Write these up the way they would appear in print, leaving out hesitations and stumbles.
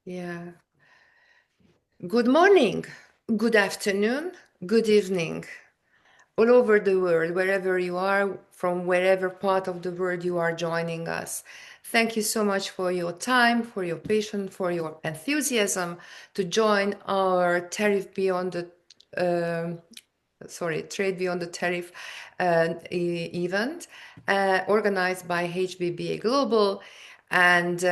Yeah. Good morning, good afternoon, good evening, all over the world, wherever you are, from wherever part of the world you are joining us. Thank you so much for your time, for your patience, for your enthusiasm to join our Tariff Beyond the Trade Beyond the Tariff event organized by HBBA Global. And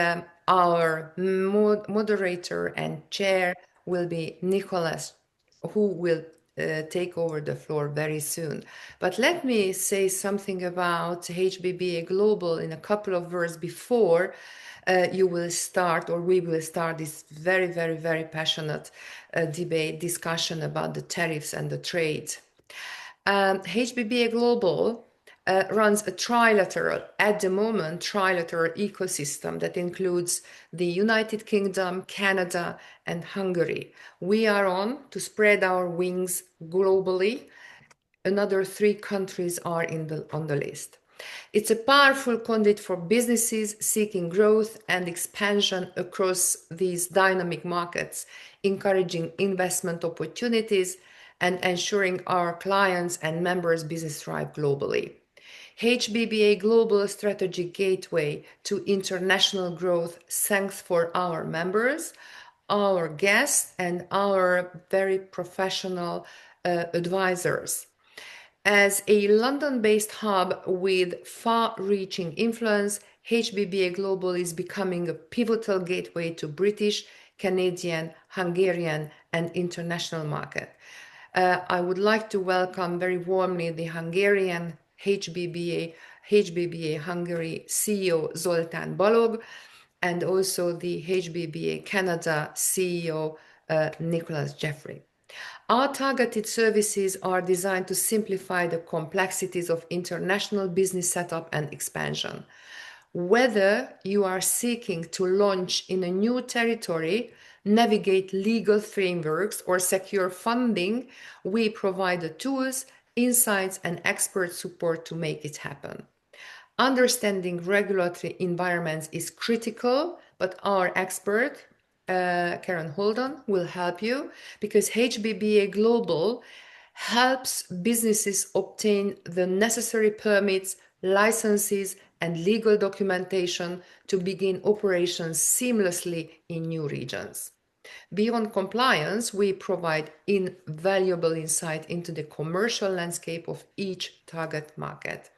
our moderator and chair will be Nicholas, who will take over the floor very soon. But let me say something about HBBA Global in a couple of words before you will start, or we will start, this very, very, very passionate discussion about the tariffs and the trade. HBBA Global runs a trilateral, at the moment, trilateral ecosystem that includes the United Kingdom, Canada, and Hungary. We are on to spread our wings globally. Another 3 countries are on the list. It's a powerful conduit for businesses seeking growth and expansion across these dynamic markets, encouraging investment opportunities and ensuring our clients' and members' business thrive globally. HBBA Global Strategic Gateway to International Growth, thanks for our members, our guests, and our very professional advisors. As a London-based hub with far-reaching influence, HBBA Global is becoming a pivotal gateway to British, Canadian, Hungarian, and international market. I would like to welcome very warmly the Hungarian HBBA Hungary CEO Zoltán Balog, and also the HBBA Canada CEO Nicholas Jeffrey. Our targeted services are designed to simplify the complexities of international business setup and expansion. Whether you are seeking to launch in a new territory, navigate legal frameworks, or secure funding, we provide the tools, insights, and expert support to make it happen. Understanding regulatory environments is critical, but our expert, Karen Holden, will help you because HBBA Global helps businesses obtain the necessary permits, licenses, and legal documentation to begin operations seamlessly in new regions. Beyond compliance, we provide invaluable insight into the commercial landscape of each target market.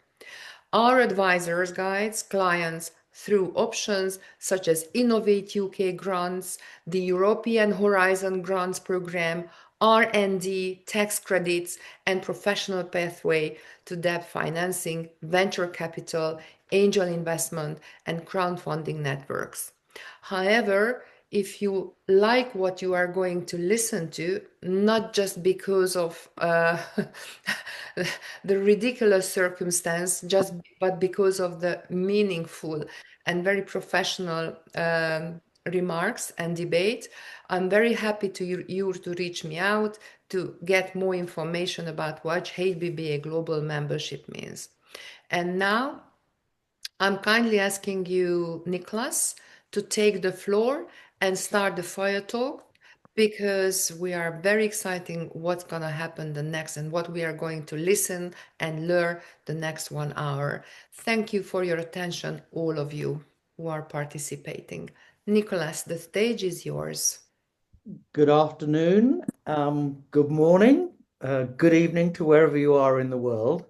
Our advisors guides clients through options such as Innovate UK grants, the European Horizon Grants Program, R&D, tax credits, and professional pathway to debt financing, venture capital, angel investment, and crowdfunding networks. However, if you like what you are going to listen to, not just because of the ridiculous circumstance, but because of the meaningful and very professional remarks and debate, I'm very happy you to reach me out to get more information about what HBBA Global membership means. And now I'm kindly asking you, Nicholas, to take the floor and start the fire talk because we are very exciting what's going to happen the next and what we are going to listen and learn the next 1 hour. Thank you for your attention, all of you who are participating. Nicholas, the stage is yours. Good afternoon, good morning, good evening to wherever you are in the world.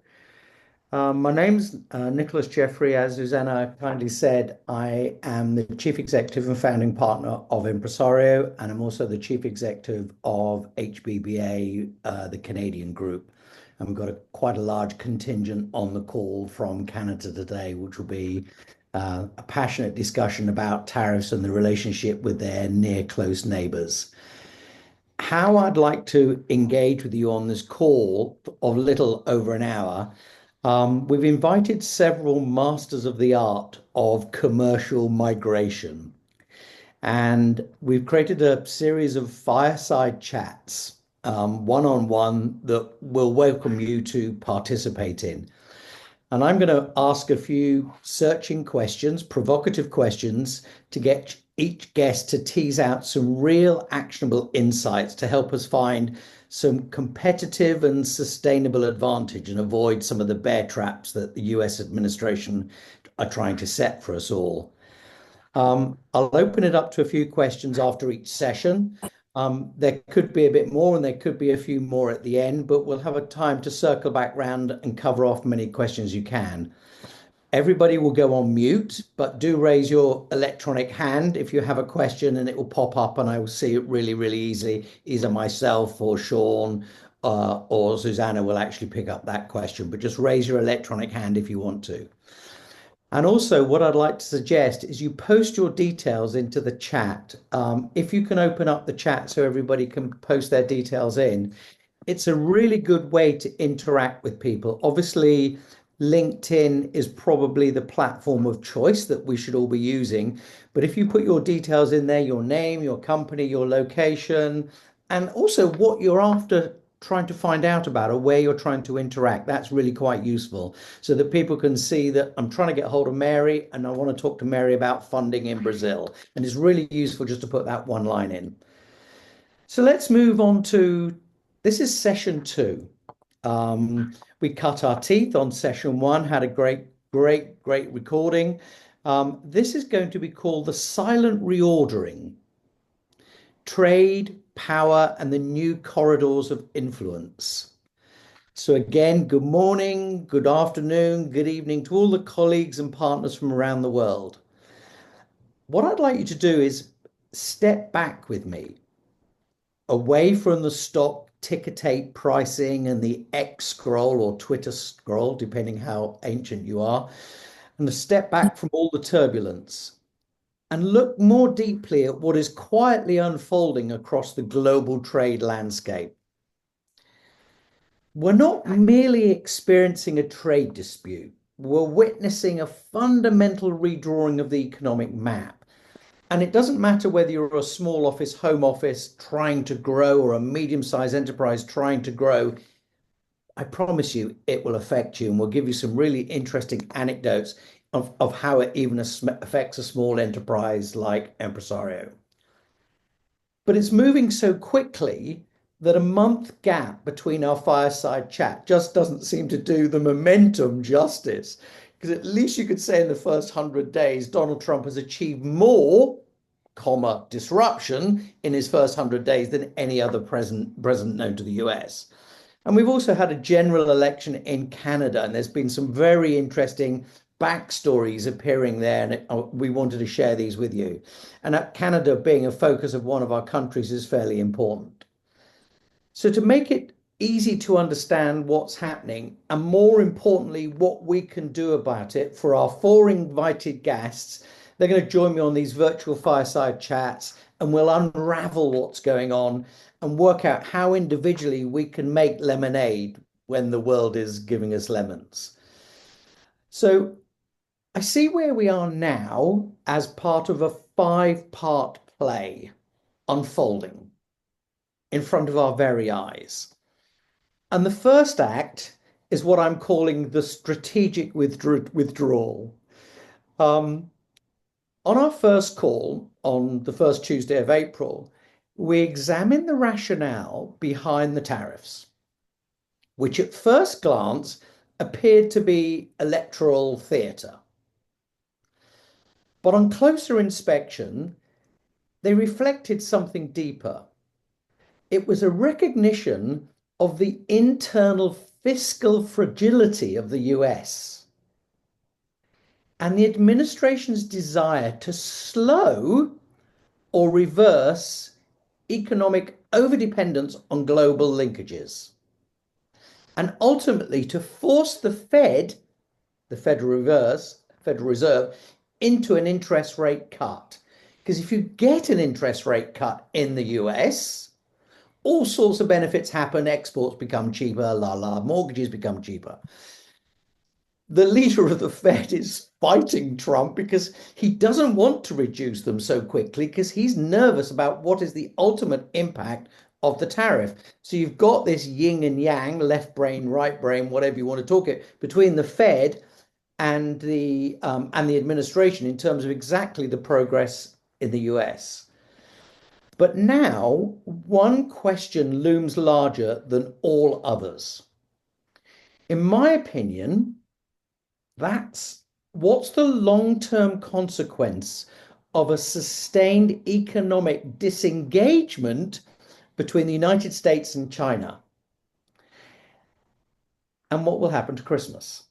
My name's Nicholas Jeffrey. As Susanna kindly said, I am the Chief Executive and Founding Partner of Impresario, and I'm also the Chief Executive of HBBA, the Canadian group. And we've got quite a large contingent on the call from Canada today, which will be a passionate discussion about tariffs and the relationship with their near close neighbours. How I'd like to engage with you on this call of little over an hour. We've invited several masters of the art of commercial migration, and we've created a series of fireside chats, one-on-one, that we'll welcome you to participate in. And I'm going to ask a few searching questions, provocative questions, to get each guest to tease out some real actionable insights to help us find some competitive and sustainable advantage and avoid some of the bear traps that the US administration are trying to set for us all. I'll open it up to a few questions after each session. There could be a bit more and there could be a few more at the end, but we'll have a time to circle back round and cover off many questions you can. Everybody will go on mute, but do raise your electronic hand if you have a question and it will pop up and I will see it really, really easily. Either myself or Sean or Susanna will actually pick up that question, but just raise your electronic hand if you want to. And also, what I'd like to suggest is you post your details into the chat. If you can open up the chat so everybody can post their details in, it's a really good way to interact with people. Obviously, LinkedIn is probably the platform of choice that we should all be using. But if you put your details in there, your name, your company, your location, and also what you're after trying to find out about or where you're trying to interact, that's really quite useful so that people can see that I'm trying to get hold of Mary and I want to talk to Mary about funding in Brazil. And it's really useful just to put that one line in. So let's move on to this is session two. We cut our teeth on session one, had a great recording. This is going to be called the silent reordering, trade, power, and the new corridors of influence. So again, good morning, good afternoon, good evening to all the colleagues and partners from around the world. What I'd like you to do is step back with me away from the stock ticker tape pricing and the X scroll or Twitter scroll, depending how ancient you are, and to step back from all the turbulence and look more deeply at what is quietly unfolding across the global trade landscape. We're not merely experiencing a trade dispute, we're witnessing a fundamental redrawing of the economic map. And it doesn't matter whether you're a small office, home office trying to grow or a medium-sized enterprise trying to grow. I promise you it will affect you. And we'll give you some really interesting anecdotes of how it even affects a small enterprise like Empresario. But it's moving so quickly that a month gap between our fireside chat just doesn't seem to do the momentum justice. Because at least you could say in the first 100 days, Donald Trump has achieved more, comma, disruption in his first 100 days than any other president known to the US. And we've also had a general election in Canada, and there's been some very interesting backstories appearing there, and we wanted to share these with you. And Canada being a focus of one of our countries is fairly important. So to make it easy to understand what's happening, and more importantly, what we can do about it for our four invited guests, they're going to join me on these virtual fireside chats, and we'll unravel what's going on and work out how individually we can make lemonade when the world is giving us lemons. So I see where we are now as part of a five-part play unfolding in front of our very eyes. And the first act is what I'm calling the strategic withdrawal. On our first call on the first Tuesday of April, we examined the rationale behind the tariffs, which at first glance appeared to be electoral theatre. But on closer inspection, they reflected something deeper. It was a recognition of the internal fiscal fragility of the US and the administration's desire to slow or reverse economic overdependence on global linkages, and ultimately to force the Fed, the Federal Reserve, into an interest rate cut. Because if you get an interest rate cut in the US, all sorts of benefits happen. Exports become cheaper, mortgages become cheaper. The leader of the Fed is fighting Trump because he doesn't want to reduce them so quickly because he's nervous about what is the ultimate impact of the tariff. So you've got this yin and yang, left brain, right brain, whatever you want to talk it, between the Fed and the administration in terms of exactly the progress in the US. But now one question looms larger than all others. In my opinion, that's what's the long-term consequence of a sustained economic disengagement between the United States and China, and what will happen to Christmas?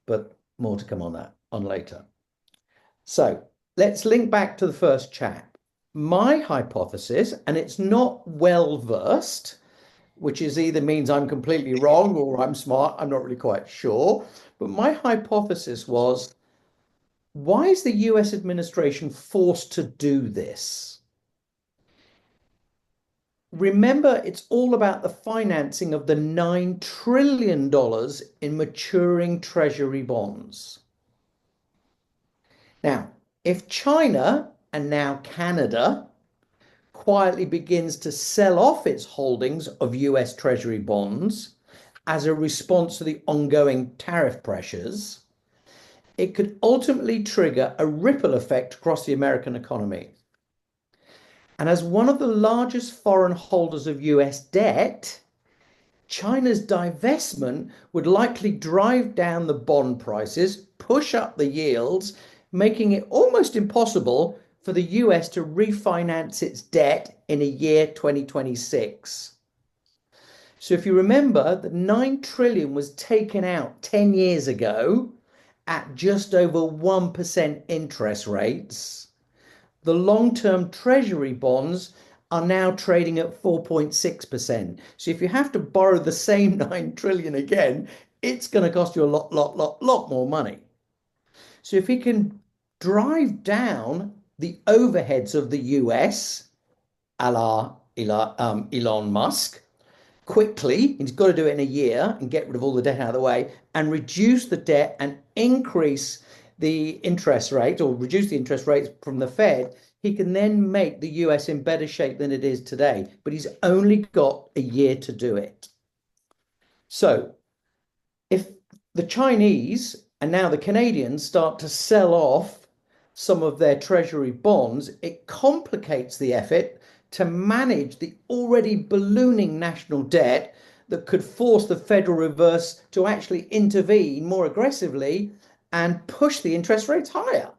But more to come on that on later. So let's link back to the first chat. My hypothesis, and it's not well versed, which is either means I'm completely wrong or I'm smart, I'm not really quite sure. But my hypothesis was, why is the US administration forced to do this? Remember, it's all about the financing of the $9 trillion in maturing treasury bonds. Now, if China and now Canada quietly begins to sell off its holdings of US Treasury bonds as a response to the ongoing tariff pressures, it could ultimately trigger a ripple effect across the American economy. And as one of the largest foreign holders of US debt, China's divestment would likely drive down the bond prices, push up the yields, making it almost impossible for the US to refinance its debt in a year 2026. So if you remember, the 9 trillion was taken out 10 years ago at just over 1% interest rates. The long-term treasury bonds are now trading at 4.6%. So if you have to borrow the same 9 trillion again, it's going to cost you a lot more money. So if he can drive down the overheads of the US, a la Elon Musk, quickly, he's got to do it in a year and get rid of all the debt out of the way and reduce the debt and increase the interest rate or reduce the interest rates from the Fed, he can then make the US in better shape than it is today. But he's only got a year to do it. So if the Chinese and now the Canadians start to sell off some of their treasury bonds, it complicates the effort to manage the already ballooning national debt that could force the Federal Reserve to actually intervene more aggressively and push the interest rates higher,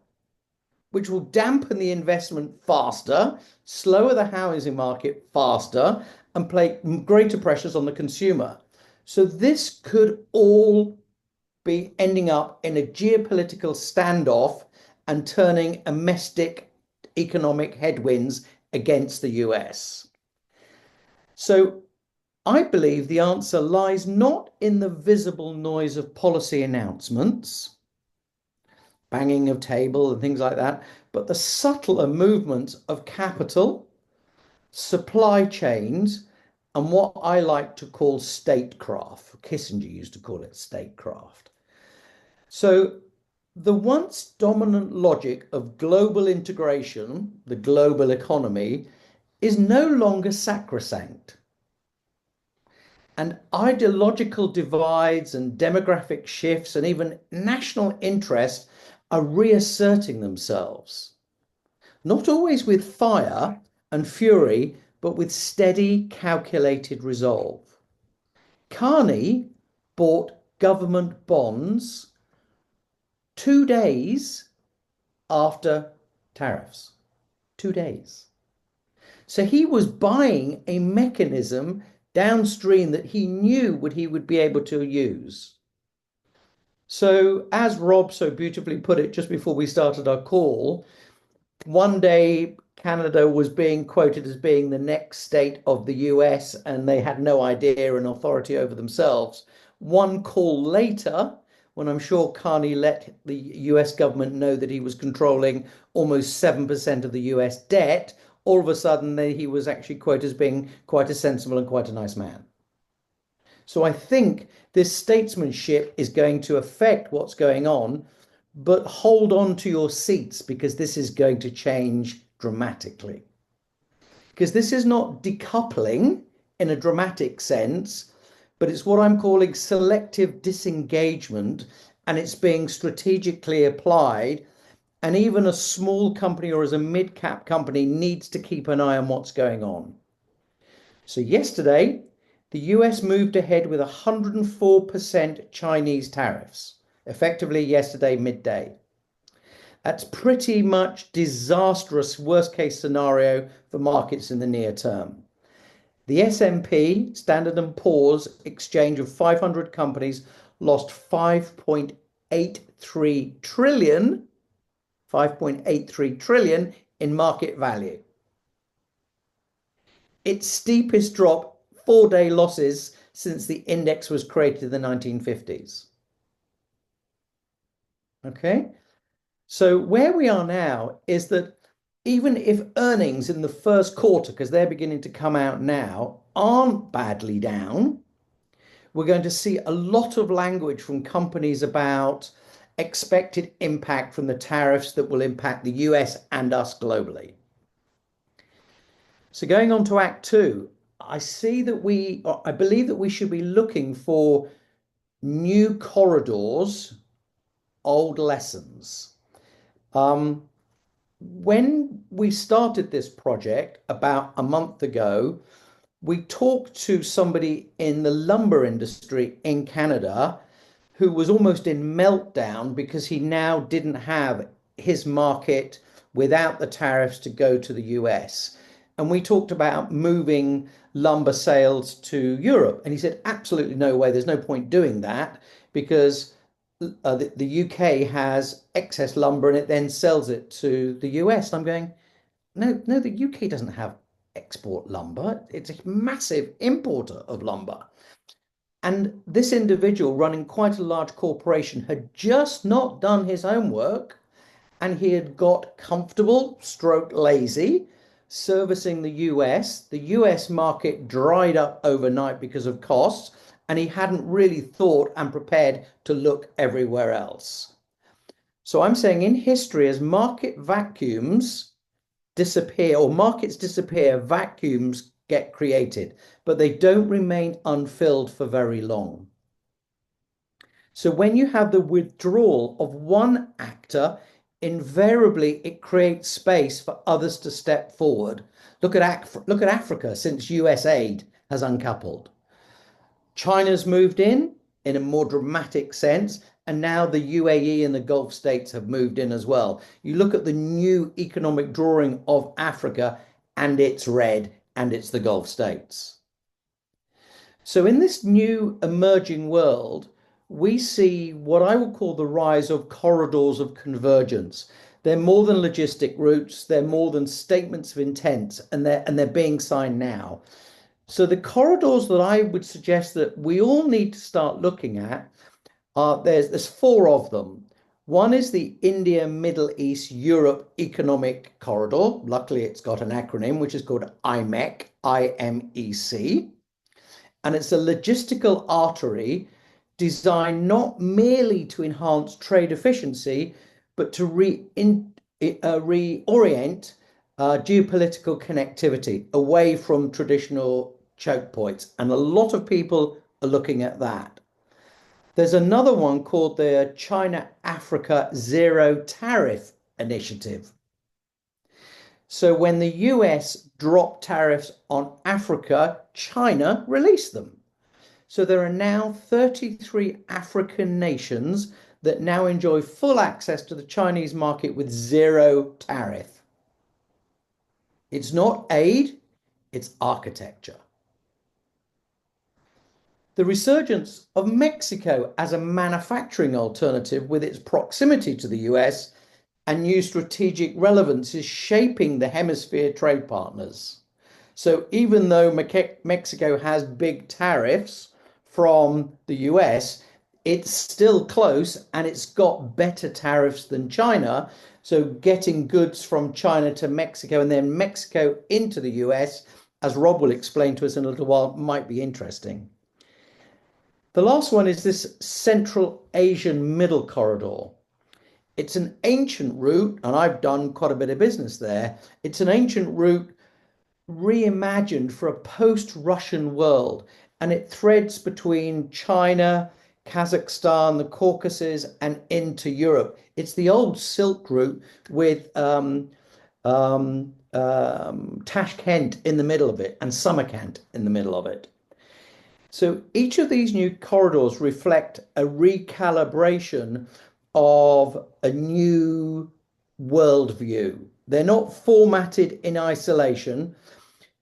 which will dampen the investment faster, slower the housing market faster, and place greater pressures on the consumer. So this could all be ending up in a geopolitical standoff and turning domestic economic headwinds against the US. So I believe the answer lies not in the visible noise of policy announcements, banging of table and things like that, but the subtler movements of capital, supply chains, and what I like to call statecraft. Kissinger used to call it statecraft. So the once dominant logic of global integration, the global economy, is no longer sacrosanct. And ideological divides and demographic shifts and even national interest are reasserting themselves. Not always with fire and fury, but with steady, calculated resolve. Carney bought government bonds 2 days after tariffs. 2 days. So he was buying a mechanism downstream that he knew what he would be able to use. So, as Rob so beautifully put it just before we started our call, one day Canada was being quoted as being the next state of the US, and they had no idea and authority over themselves. One call later, when I'm sure Carney let the US government know that he was controlling almost 7% of the US debt, all of a sudden he was actually quoted as being quite a sensible and quite a nice man. So I think this statesmanship is going to affect what's going on, but hold on to your seats because this is going to change dramatically. because this is not decoupling in a dramatic sense, but it's what I'm calling selective disengagement, and it's being strategically applied. And even a small company or as a mid-cap company needs to keep an eye on what's going on. So yesterday, the US moved ahead with 104% Chinese tariffs, effectively yesterday midday. That's pretty much disastrous worst case scenario for markets in the near term. The S&P, Standard and Poor's exchange of 500 companies lost 5.83 trillion in market value. Its steepest drop, 4-day losses since the index was created in the 1950s. Okay, so where we are now is that even if earnings in the first quarter, because they're beginning to come out now, aren't badly down, we're going to see a lot of language from companies about expected impact from the tariffs that will impact the US and us globally. So going on to Act Two, I believe that we should be looking for new corridors, old lessons. When we started this project about a month ago, we talked to somebody in the lumber industry in Canada who was almost in meltdown because he now didn't have his market without the tariffs to go to the US. And we talked about moving lumber sales to Europe. And he said, absolutely no way. There's no point doing that because the UK has excess lumber and it then sells it to the US. And I'm going, no, no, the UK doesn't have export lumber. It's a massive importer of lumber. And this individual running quite a large corporation had just not done his homework and he had got comfortable, stroke lazy, servicing the US. The US market dried up overnight because of costs, and he hadn't really thought and prepared to look everywhere else. So I'm saying in history, as market vacuums disappear or markets disappear, vacuums get created, but they don't remain unfilled for very long. So when you have the withdrawal of one actor, invariably it creates space for others to step forward. Look at Africa since US aid has uncoupled. China's moved in a more dramatic sense, and now the UAE and the Gulf states have moved in as well. You look at the new economic drawing of Africa, and it's red, and it's the Gulf states. So in this new emerging world, we see what I would call the rise of corridors of convergence. They're more than logistic routes, they're more than statements of intent, and they're being signed now. So the corridors that I would suggest that we all need to start looking at are there's four of them. One is the India, Middle East, Europe Economic Corridor. Luckily, it's got an acronym which is called IMEC, IMEC. And it's a logistical artery designed not merely to enhance trade efficiency, but to reorient geopolitical connectivity away from traditional choke points. And a lot of people are looking at that. There's another one called the China-Africa Zero Tariff Initiative. So when the US dropped tariffs on Africa, China released them. So there are now 33 African nations that now enjoy full access to the Chinese market with zero tariff. It's not aid, it's architecture. The resurgence of Mexico as a manufacturing alternative with its proximity to the US and new strategic relevance is shaping the hemisphere trade partners. So even though Mexico has big tariffs from the US, it's still close and it's got better tariffs than China. So getting goods from China to Mexico and then Mexico into the US, as Rob will explain to us in a little while, might be interesting. The last one is this Central Asian Middle Corridor. It's an ancient route, and I've done quite a bit of business there. It's an ancient route reimagined for a post-Russian world, and it threads between China, Kazakhstan, the Caucasus, and into Europe. It's the old Silk Route with Tashkent in the middle of it and Samarkand in the middle of it. So each of these new corridors reflect a recalibration of a new worldview. They're not formatted in isolation,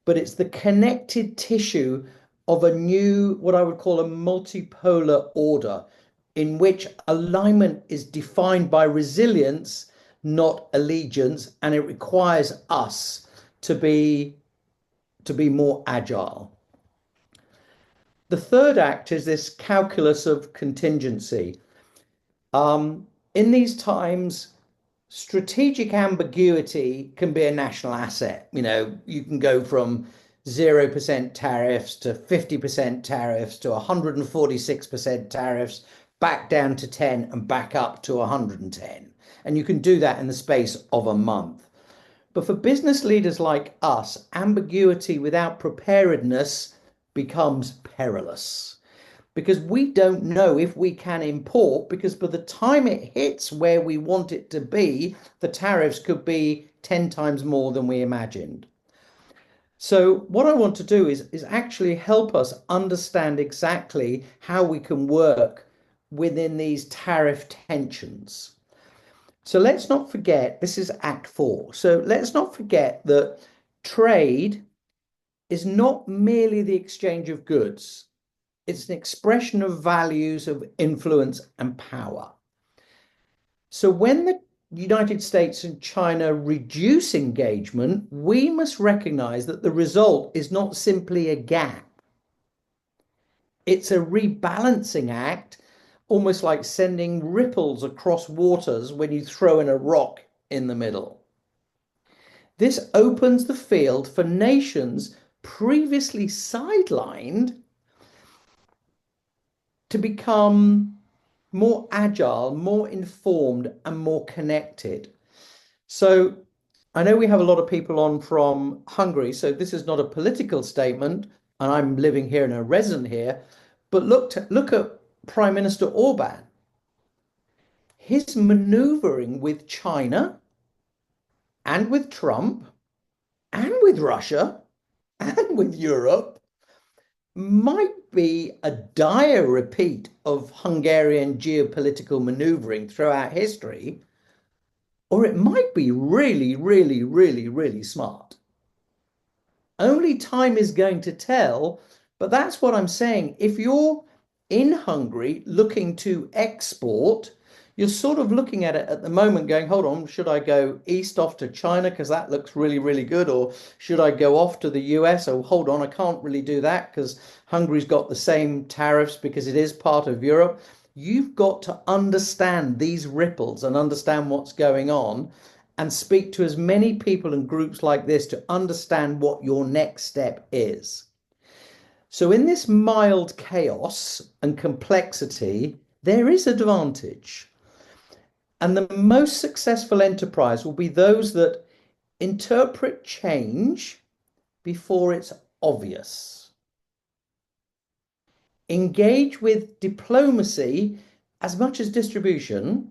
but it's the connected tissue of a new, what I would call a multipolar order, in which alignment is defined by resilience, not allegiance, and it requires us to be more agile. The third act is this calculus of contingency. In these times, strategic ambiguity can be a national asset. You can go from 0% tariffs to 50% tariffs to 146% tariffs, back down to 10 and back up to 110. And you can do that in the space of a month. But for business leaders like us, ambiguity without preparedness becomes perilous because we don't know if we can import, because by the time it hits where we want it to be, the tariffs could be 10 times more than we imagined. So what I want to do is actually help us understand exactly how we can work within these tariff tensions. So let's not forget, this is Act 4. So let's not forget that trade is not merely the exchange of goods. It's an expression of values of influence and power. So when the United States and China reduce engagement, we must recognize that the result is not simply a gap. It's a rebalancing act, almost like sending ripples across waters when you throw in a rock in the middle. This opens the field for nations previously sidelined to become more agile, more informed, and more connected. So I know we have a lot of people on from Hungary, so this is not a political statement, and I'm living here and a resident here, but look at Prime Minister Orban. His maneuvering with China and with Trump and with Russia and with Europe might be a dire repeat of Hungarian geopolitical maneuvering throughout history, or it might be really, really, really, really smart. Only time is going to tell, but that's what I'm saying. If you're in Hungary looking to export, you're sort of looking at it at the moment going, hold on, should I go east off to China because that looks really, really good? Or should I go off to the US? Oh, hold on, I can't really do that because Hungary's got the same tariffs because it is part of Europe. You've got to understand these ripples and understand what's going on and speak to as many people and groups like this to understand what your next step is. So in this mild chaos and complexity, there is advantage. And the most successful enterprise will be those that interpret change before it's obvious. Engage with diplomacy as much as distribution,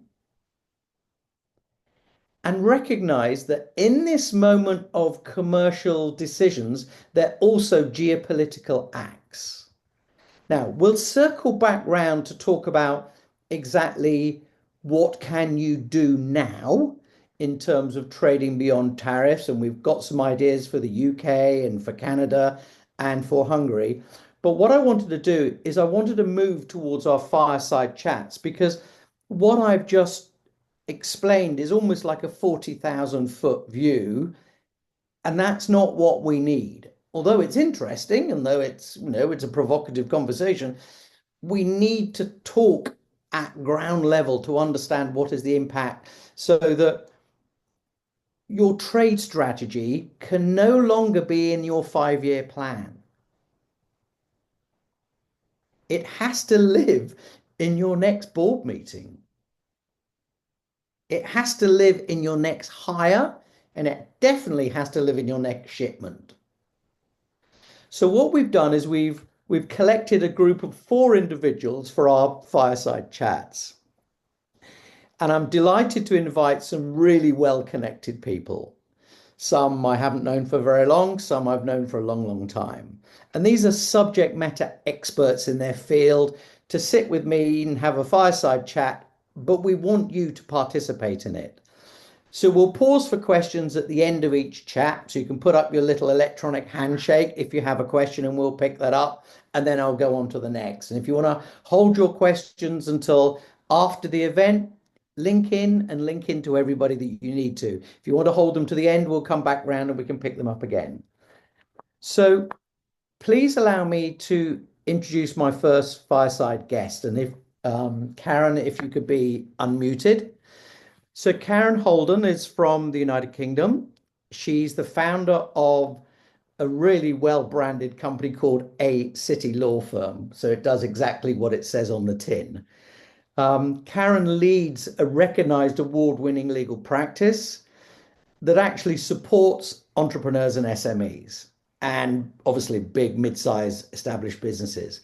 and recognize that in this moment of commercial decisions, they're also geopolitical acts. Now, we'll circle back round to talk about exactly what can you do now in terms of trading beyond tariffs. And we've got some ideas for the UK and for Canada and for Hungary. But what I wanted to do is I wanted to move towards our fireside chats, because what I've just explained is almost like a 40,000 foot view, and that's not what we need. Although it's interesting and though it's a provocative conversation, we need to talk at ground level to understand what is the impact, so that your trade strategy can no longer be in your 5-year plan. It has to live in your next board meeting. It has to live in your next hire, and it definitely has to live in your next shipment. So what we've done is we've collected a group of 4 individuals for our fireside chats. And I'm delighted to invite some really well-connected people. Some I haven't known for very long, some I've known for a long, long time. And these are subject matter experts in their field to sit with me and have a fireside chat, but we want you to participate in it. So we'll pause for questions at the end of each chat. So you can put up your little electronic handshake if you have a question and we'll pick that up. And then I'll go on to the next. And if you want to hold your questions until after the event, link in and link in to everybody that you need to. If you want to hold them to the end, we'll come back round and we can pick them up again. So please allow me to introduce my first fireside guest. And if Karen, if you could be unmuted. So Karen Holden is from the United Kingdom. She's the founder of a really well-branded company called A City Law Firm. So it does exactly what it says on the tin. Karen leads a recognized award-winning legal practice that actually supports entrepreneurs and SMEs, and obviously big, mid-sized established businesses.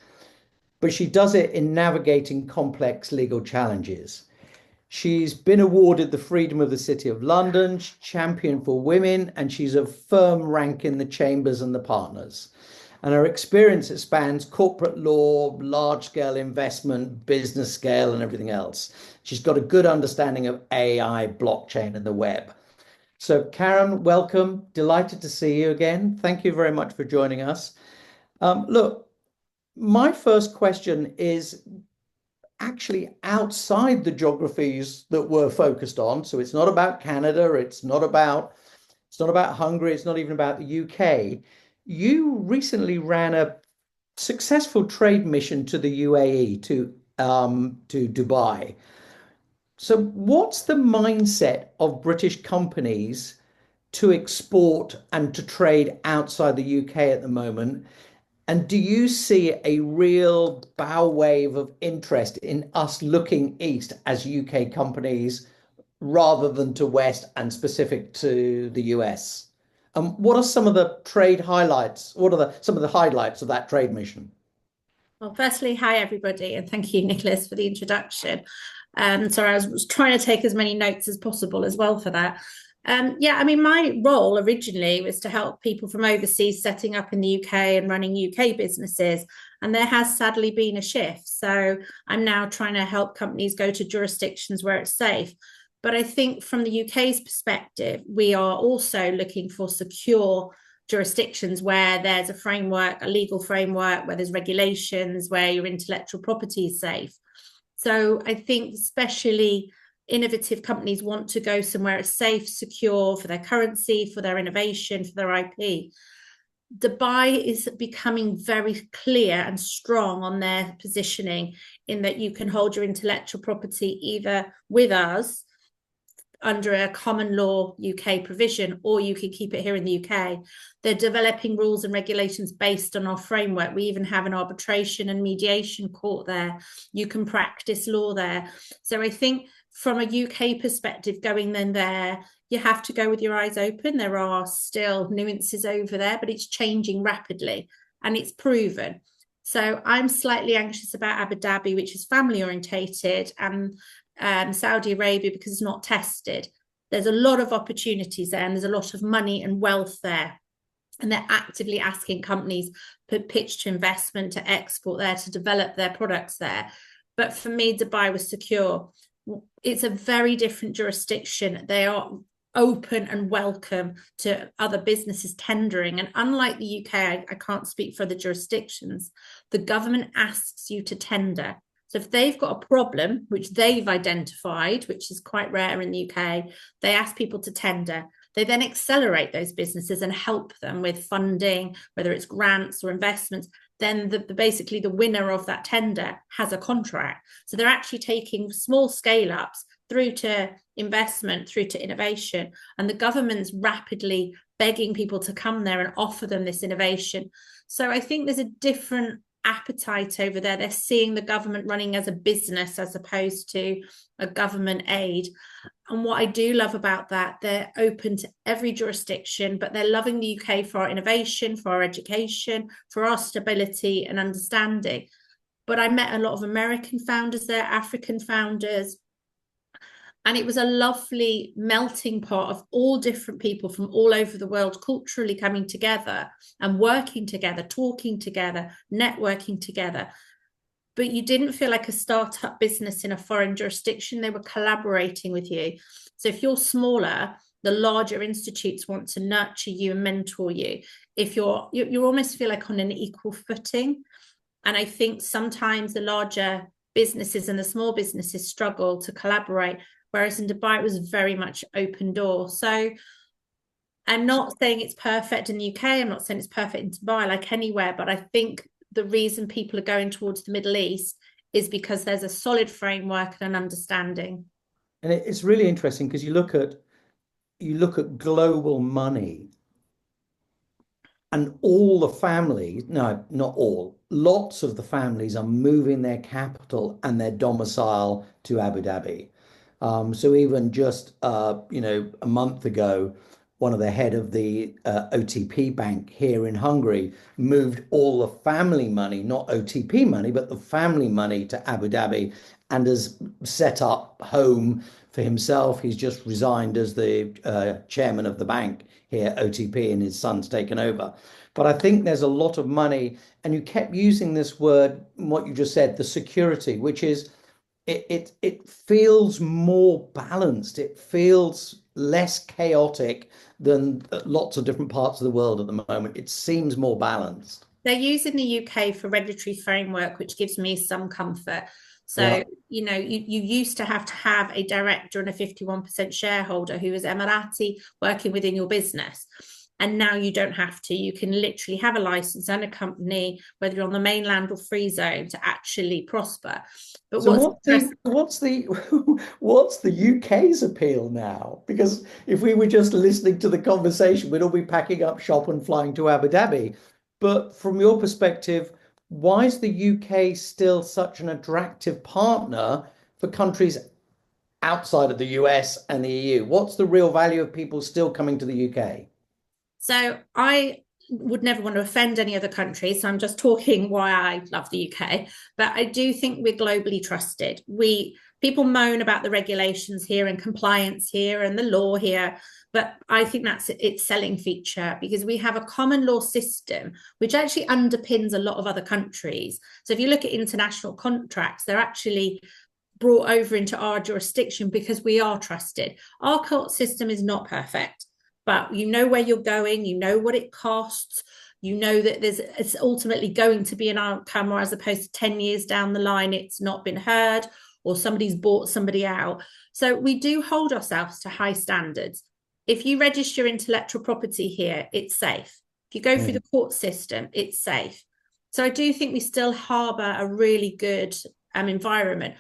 But she does it in navigating complex legal challenges. She's been awarded the Freedom of the City of London, champion for women, and she's a firm rank in the chambers and the partners. And her experience spans corporate law, large scale investment, business scale, and everything else. She's got a good understanding of AI, blockchain, and the web. So, Karen, welcome. Delighted to see you again. Thank you very much for joining us. Look, my first question is actually outside the geographies that we're focused on. So it's not about Canada, it's not about Hungary, it's not even about the UK. You recently ran a successful trade mission to the UAE to Dubai. So what's the mindset of British companies to export and to trade outside the UK at the moment? And do you see a real bow wave of interest in us looking east as UK companies rather than to west and specific to the US? What are some of the trade highlights? What are some of the highlights of that trade mission? Well, firstly, hi everybody, and thank you, Nicholas, for the introduction. Sorry, I was trying to take as many notes as possible as well for that. Yeah, I mean, my role originally was to help people from overseas setting up in the UK and running UK businesses. And there has sadly been a shift. So I'm now trying to help companies go to jurisdictions where it's safe. But I think from the UK's perspective, we are also looking for secure jurisdictions where there's a framework, a legal framework, where there's regulations, where your intellectual property is safe. So I think especially innovative companies want to go somewhere it's safe, secure for their currency, for their innovation, for their IP. Dubai is becoming very clear and strong on their positioning in that you can hold your intellectual property either with us under a common law UK provision, or you can keep it here in the UK. They're developing rules and regulations based on our framework. We even have an arbitration and mediation court there. You can practice law there. So I think from a UK perspective, going then there, you have to go with your eyes open. There are still nuances over there, but it's changing rapidly and it's proven. So I'm slightly anxious about Abu Dhabi, which is family orientated, and Saudi Arabia because it's not tested. There's a lot of opportunities there and there's a lot of money and wealth there. And they're actively asking companies to pitch to investment, to export there, to develop their products there. But for me, Dubai was secure. It's a very different jurisdiction. They are open and welcome to other businesses tendering. And unlike the UK, I can't speak for the jurisdictions, the government asks you to tender. So if they've got a problem, which they've identified, which is quite rare in the UK, they ask people to tender. They then accelerate those businesses and help them with funding, whether it's grants or investments. Then basically the winner of that tender has a contract. So they're actually taking small scale ups through to investment, through to innovation. And the government's rapidly begging people to come there and offer them this innovation. So I think there's a different appetite over there. They're seeing the government running as a business as opposed to a government aid. And what I do love about that, they're open to every jurisdiction, but they're loving the UK for our innovation, for our education, for our stability and understanding. But I met a lot of American founders there, African founders, and it was a lovely melting pot of all different people from all over the world, culturally coming together and working together, talking together, networking together. But you didn't feel like a startup business in a foreign jurisdiction. They were collaborating with you. So if you're smaller, the larger institutes want to nurture you and mentor you. If you almost feel like on an equal footing. And I think sometimes the larger businesses and the small businesses struggle to collaborate, whereas in Dubai, it was very much open door. So I'm not saying it's perfect in the UK. I'm not saying it's perfect in Dubai, like anywhere, but I think the reason people are going towards the Middle East is because there's a solid framework and an understanding. And it's really interesting because you look at global money, and all the families, no, not all, lots of the families are moving their capital and their domicile to Abu Dhabi. So even just a month ago, one of the head of the OTP bank here in Hungary moved all the family money, not OTP money, but the family money to Abu Dhabi, and has set up home for himself. He's just resigned as the chairman of the bank here, OTP, and his son's taken over. But I think there's a lot of money, and you kept using this word, what you just said, the security, which is it feels more balanced. It feels less chaotic than lots of different parts of the world at the moment. It seems more balanced. They're using the UK for regulatory framework, which gives me some comfort. So, Yeah. you used to have a director and a 51% shareholder who is Emirati working within your business. And now you don't have to. You can literally have a license and a company, whether you're on the mainland or free zone, to actually prosper. But So what's the UK's appeal now? Because if we were just listening to the conversation, we'd all be packing up shop and flying to Abu Dhabi. But from your perspective, why is the UK still such an attractive partner for countries outside of the US and the EU? What's the real value of people still coming to the UK? So I would never want to offend any other country. So I'm just talking why I love the UK. But I do think we're globally trusted. People moan about the regulations here and compliance here and the law here. But I think that's its selling feature, because we have a common law system which actually underpins a lot of other countries. So if you look at international contracts, they're actually brought over into our jurisdiction because we are trusted. Our court system is not perfect, but you know where you're going, you know what it costs, you know that it's ultimately going to be an outcome, or as opposed to 10 years down the line, it's not been heard or somebody's bought somebody out. So we do hold ourselves to high standards. If you register intellectual property here, it's safe. If you go through the court system, it's safe. So I do think we still harbour a really good environment.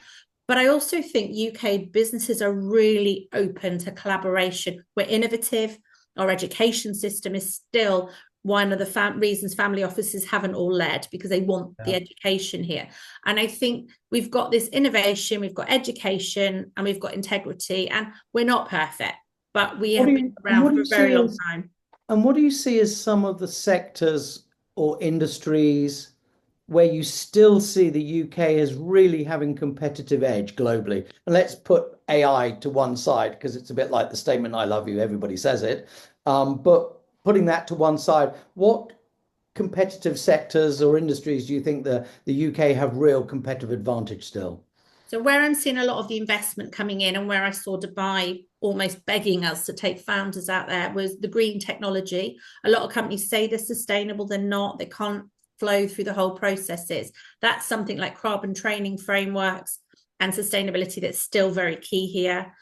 But I also think UK businesses are really open to collaboration. We're innovative. Our education system is still one of the reasons family offices haven't all led, because they want the education here. And I think we've got this innovation, we've got education, and we've got integrity, and we're not perfect, but we have been around for a very long time. And what do you see as some of the sectors or industries where you still see the UK as really having competitive edge globally? And let's put AI to one side, because it's a bit like the statement, I love you, everybody says it. But putting that to one side, what competitive sectors or industries do you think the UK have real competitive advantage still? So where I'm seeing a lot of the investment coming in, and where I saw Dubai almost begging us to take founders out there, was the green technology. A lot of companies say they're sustainable, they're not, they can't flow through the whole processes. That's something like carbon training frameworks and sustainability that's still very key here.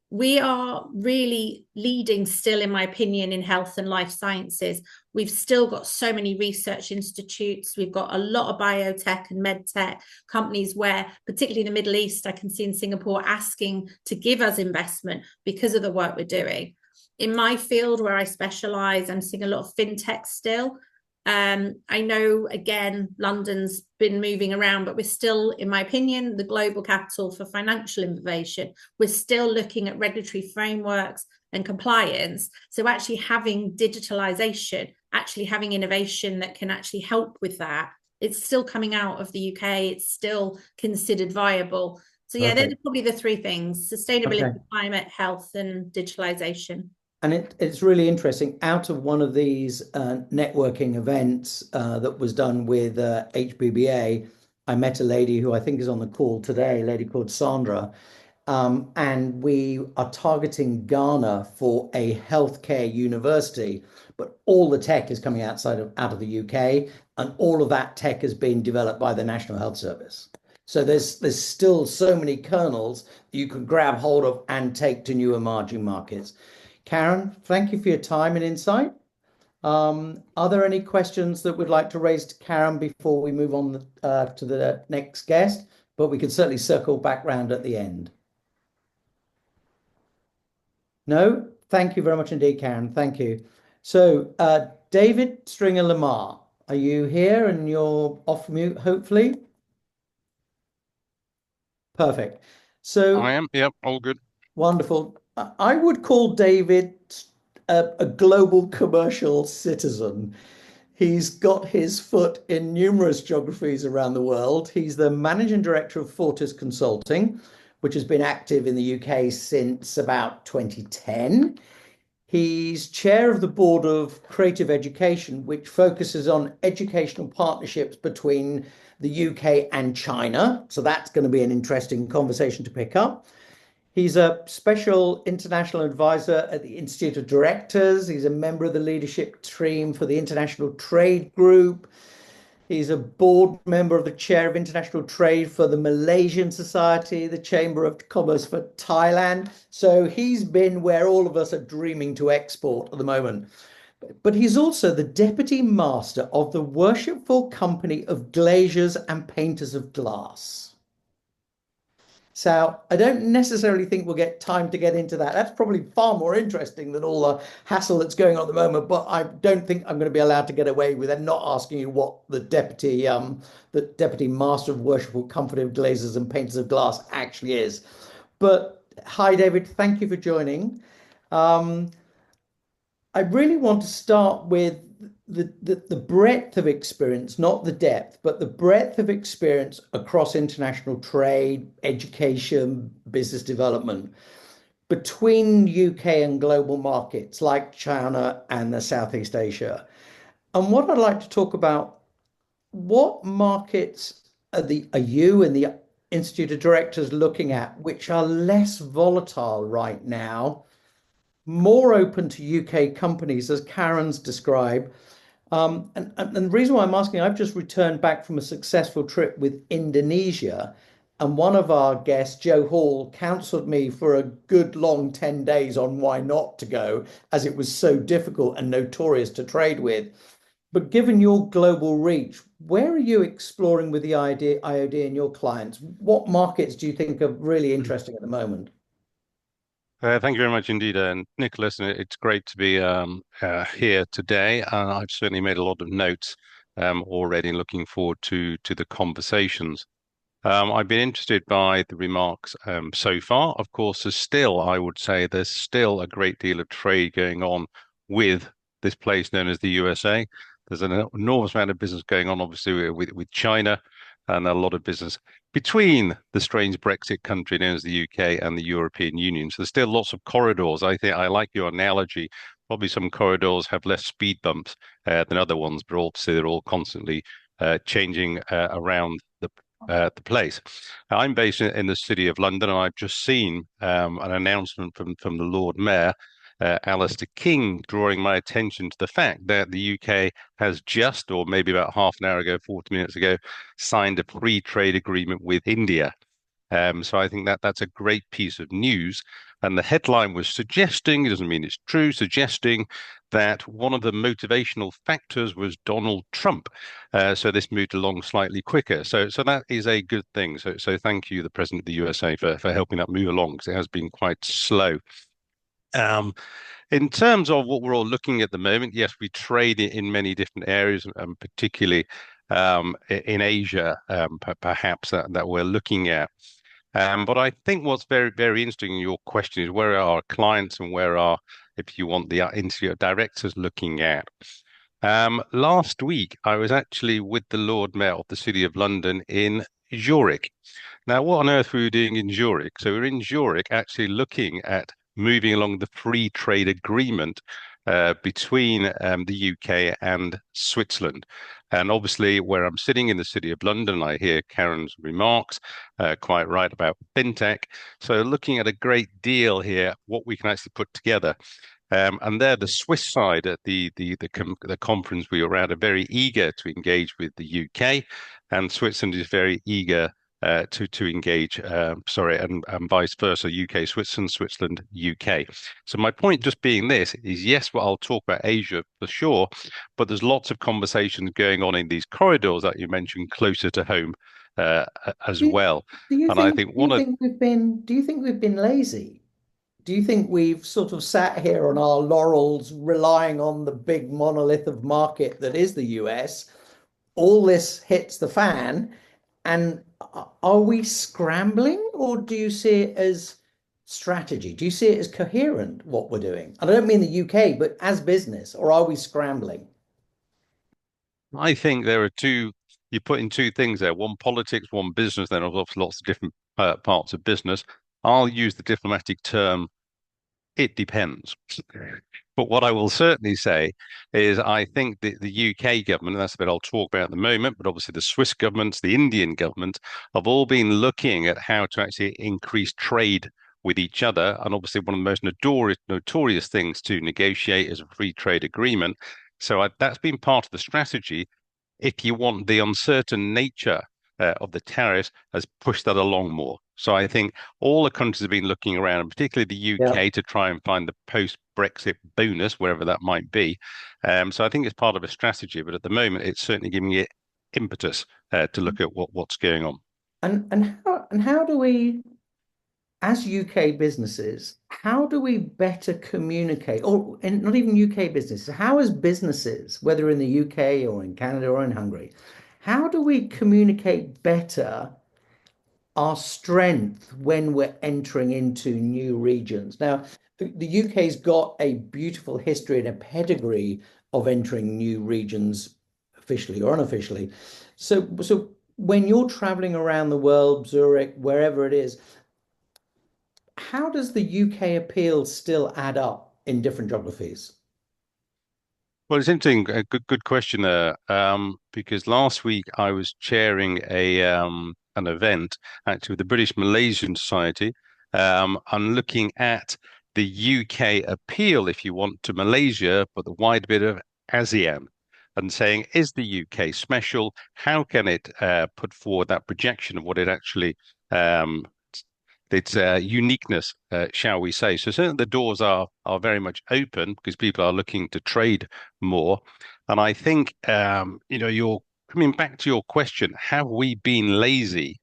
We are really leading still, in my opinion, in health and life sciences. We've still got so many research institutes. We've got a lot of biotech and medtech companies where, particularly in the Middle East, I can see in Singapore, asking to give us investment because of the work we're doing. In my field where I specialize, I'm seeing a lot of fintech still. I know, again, London's been moving around, but we're still, in my opinion, the global capital for financial innovation. We're still looking at regulatory frameworks and compliance. So actually having digitalization, actually having innovation that can actually help with that, it's still coming out of the UK. It's still considered viable. So yeah, they're Perfect. probably the three things: sustainability, Okay. climate, health, and digitalization. And it's really interesting. Out of one of these networking events that was done with HBBA, I met a lady who I think is on the call today, a lady called Sandra. And we are targeting Ghana for a healthcare university, but all the tech is coming out of the UK, and all of that tech has been developed by the National Health Service. So there's still so many kernels you can grab hold of and take to newer emerging markets. Karen, thank you for your time and insight. Are there any questions that we'd like to raise to Karen before we move on to the next guest? But we can certainly circle back round at the end. No, thank you very much indeed, Karen. Thank you. So, David Stringer Lamar, are you here and you're off mute, hopefully? Perfect. I So, am. Yep, all good. wonderful. I would call David a global commercial citizen. He's got his foot in numerous geographies around the world. He's the managing director of Fortis Consulting, which has been active in the UK since about 2010. He's chair of the board of Creative Education, which focuses on educational partnerships between the UK and China. So that's going to be an interesting conversation to pick up. He's a special international advisor at the Institute of Directors. He's a member of the leadership team for the International Trade Group. He's a board member of the chair of international trade for the Malaysian Society, the Chamber of Commerce for Thailand. So he's been where all of us are dreaming to export at the moment. But he's also the deputy master of the Worshipful Company of Glaziers and Painters of Glass. So I don't necessarily think we'll get time to get into that. That's probably far more interesting than all the hassle that's going on at the moment. But I don't think I'm going to be allowed to get away with it not asking you what the deputy master of worshipful company of glazers and painters of glass actually is. But hi, David. Thank you for joining. Um, I really want to start with the breadth of experience, not the depth, but the breadth of experience across international trade, education, business development between UK and global markets like China and the Southeast Asia. And what I'd like to talk about, what markets are you and the Institute of Directors looking at which are less volatile right now, more open to UK companies, as Karen's described, and the reason why I'm asking, I've just returned back from a successful trip with Indonesia, and one of our guests, Joe Hall, counseled me for a good long 10 days on why not to go, as it was so difficult and notorious to trade with. But given your global reach, where are you exploring with the IOD and your clients? What markets do you think are really interesting at the moment? Thank you very much indeed, Nicholas. And it's great to be here today. I've certainly made a lot of notes already, and looking forward to the conversations. I've been interested by the remarks so far. Of course, I would say, there's still a great deal of trade going on with this place known as the USA. There's an enormous amount of business going on, obviously, with China, and a lot of business between the strange Brexit country known as the UK and the European Union. So there's still lots of corridors. I think I like your analogy. Probably some corridors have less speed bumps than other ones, but obviously they're all constantly changing around the place. Now, I'm based in the city of London, and I've just seen an announcement from the Lord Mayor, Alistair King, drawing my attention to the fact that the UK has just, or maybe about half an hour ago, 40 minutes ago, signed a free trade agreement with India. So I think that that's a great piece of news. And the headline was suggesting, it doesn't mean it's true, suggesting that one of the motivational factors was Donald Trump. So this moved along slightly quicker. So that is a good thing. So thank you, the President of the USA, for helping that move along, because it has been quite slow. Um, In terms of what we're all looking at the moment, yes, we trade in many different areas, and particularly in Asia, perhaps that we're looking at. But I think what's very, very interesting in your question is where are our clients and where are, if you want, the interview directors looking at. Last week, I was actually with the Lord Mayor of the City of London in Zurich. Now, what on earth were we doing in Zurich? So we're in Zurich actually looking at moving along the free trade agreement between the UK and Switzerland. And obviously, where I'm sitting in the City of London, I hear Karen's remarks, quite right about fintech. So looking at a great deal here, what we can actually put together. And there, the Swiss side at the conference we were at are very eager to engage with the UK, and Switzerland is very eager to engage. Sorry, and vice versa, UK Switzerland, Switzerland UK. So my point just being this is yes, well, I'll talk about Asia for sure, but there's lots of conversations going on in these corridors that you mentioned closer to home as Do, well. do you And I think think do you one of think we've been lazy? Do you think we've sort of sat here on our laurels relying on the big monolith of market that is the US? All this hits the fan, and are we scrambling, or do you see it as strategy? Do you see it as coherent what we're doing? And I don't mean the UK, but as business, or are we scrambling? I think there are you put in two things there, one politics, one business, then obviously lots of different parts of business. I'll use the diplomatic term, it depends. But what I will certainly say is I think the UK government, and that's a bit I'll talk about at the moment, but obviously the Swiss governments, the Indian government have all been looking at how to actually increase trade with each other. And obviously one of the most notorious things to negotiate is a free trade agreement. So that's been part of the strategy. If you want, the uncertain nature of the tariffs has pushed that along more. So I think all the countries have been looking around, and particularly the Yeah. UK, to try and find the post-Brexit bonus, wherever that might be. So I think it's part of a strategy, but at the moment, it's certainly giving it impetus to look at what's going on. And how do we, as UK businesses, how do we better communicate, or and not even UK businesses, how as businesses, whether in the UK or in Canada or in Hungary, how do we communicate better our strength when we're entering into new regions? Now, the UK's got a beautiful history and a pedigree of entering new regions, officially or unofficially. So when you're traveling around the world, Zurich, wherever it is, how does the UK appeal still add up in different geographies? Well, it's interesting. A good question there. Because last week I was chairing a an event actually with the British Malaysian Society, and looking at the UK appeal, if you want, to Malaysia, but the wide bit of ASEAN, and saying, is the UK special? How can it put forward that projection of what it actually its uniqueness, shall we say? So certainly the doors are very much open because people are looking to trade more. And I think you're coming back to your question: have we been lazy?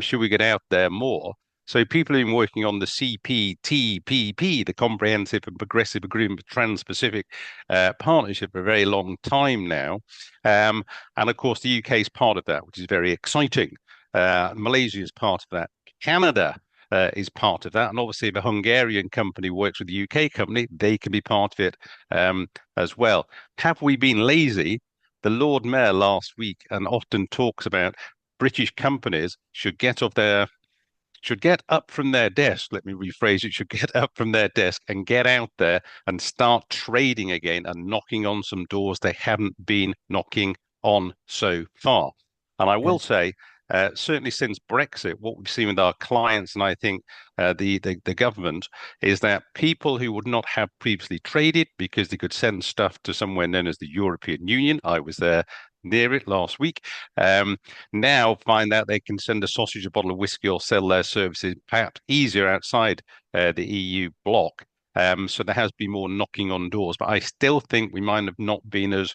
Should we get out there more? So people have been working on the CPTPP, the Comprehensive and Progressive Agreement for Trans-Pacific Partnership, for a very long time now. And of course, the UK is part of that, which is very exciting. Malaysia is part of that. Canada is part of that. And obviously, if a Hungarian company works with a UK company, they can be part of it as well. Have we been lazy? The Lord Mayor last week and often talks about British companies should get up from their desk. Let me rephrase it: should get up from their desk and get out there and start trading again and knocking on some doors they haven't been knocking on so far. And I will say, certainly since Brexit, what we've seen with our clients, and I think the government, is that people who would not have previously traded because they could send stuff to somewhere known as the European Union. I was there near it last week. Now find out they can send a sausage, a bottle of whiskey, or sell their services perhaps easier outside the EU bloc. So there has been more knocking on doors, but I still think we might have not been as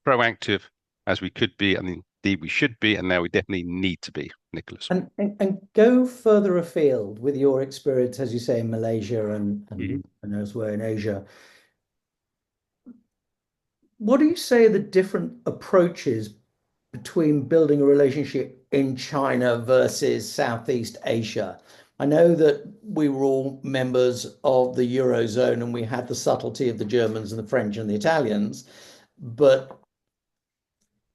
proactive as we could be, and indeed we should be, and now we definitely need to be. Nicholas. And go further afield with your experience, as you say, in Malaysia and elsewhere in Asia. What do you say are the different approaches between building a relationship in China versus Southeast Asia? I know that we were all members of the Eurozone and we had the subtlety of the Germans and the French and the Italians, but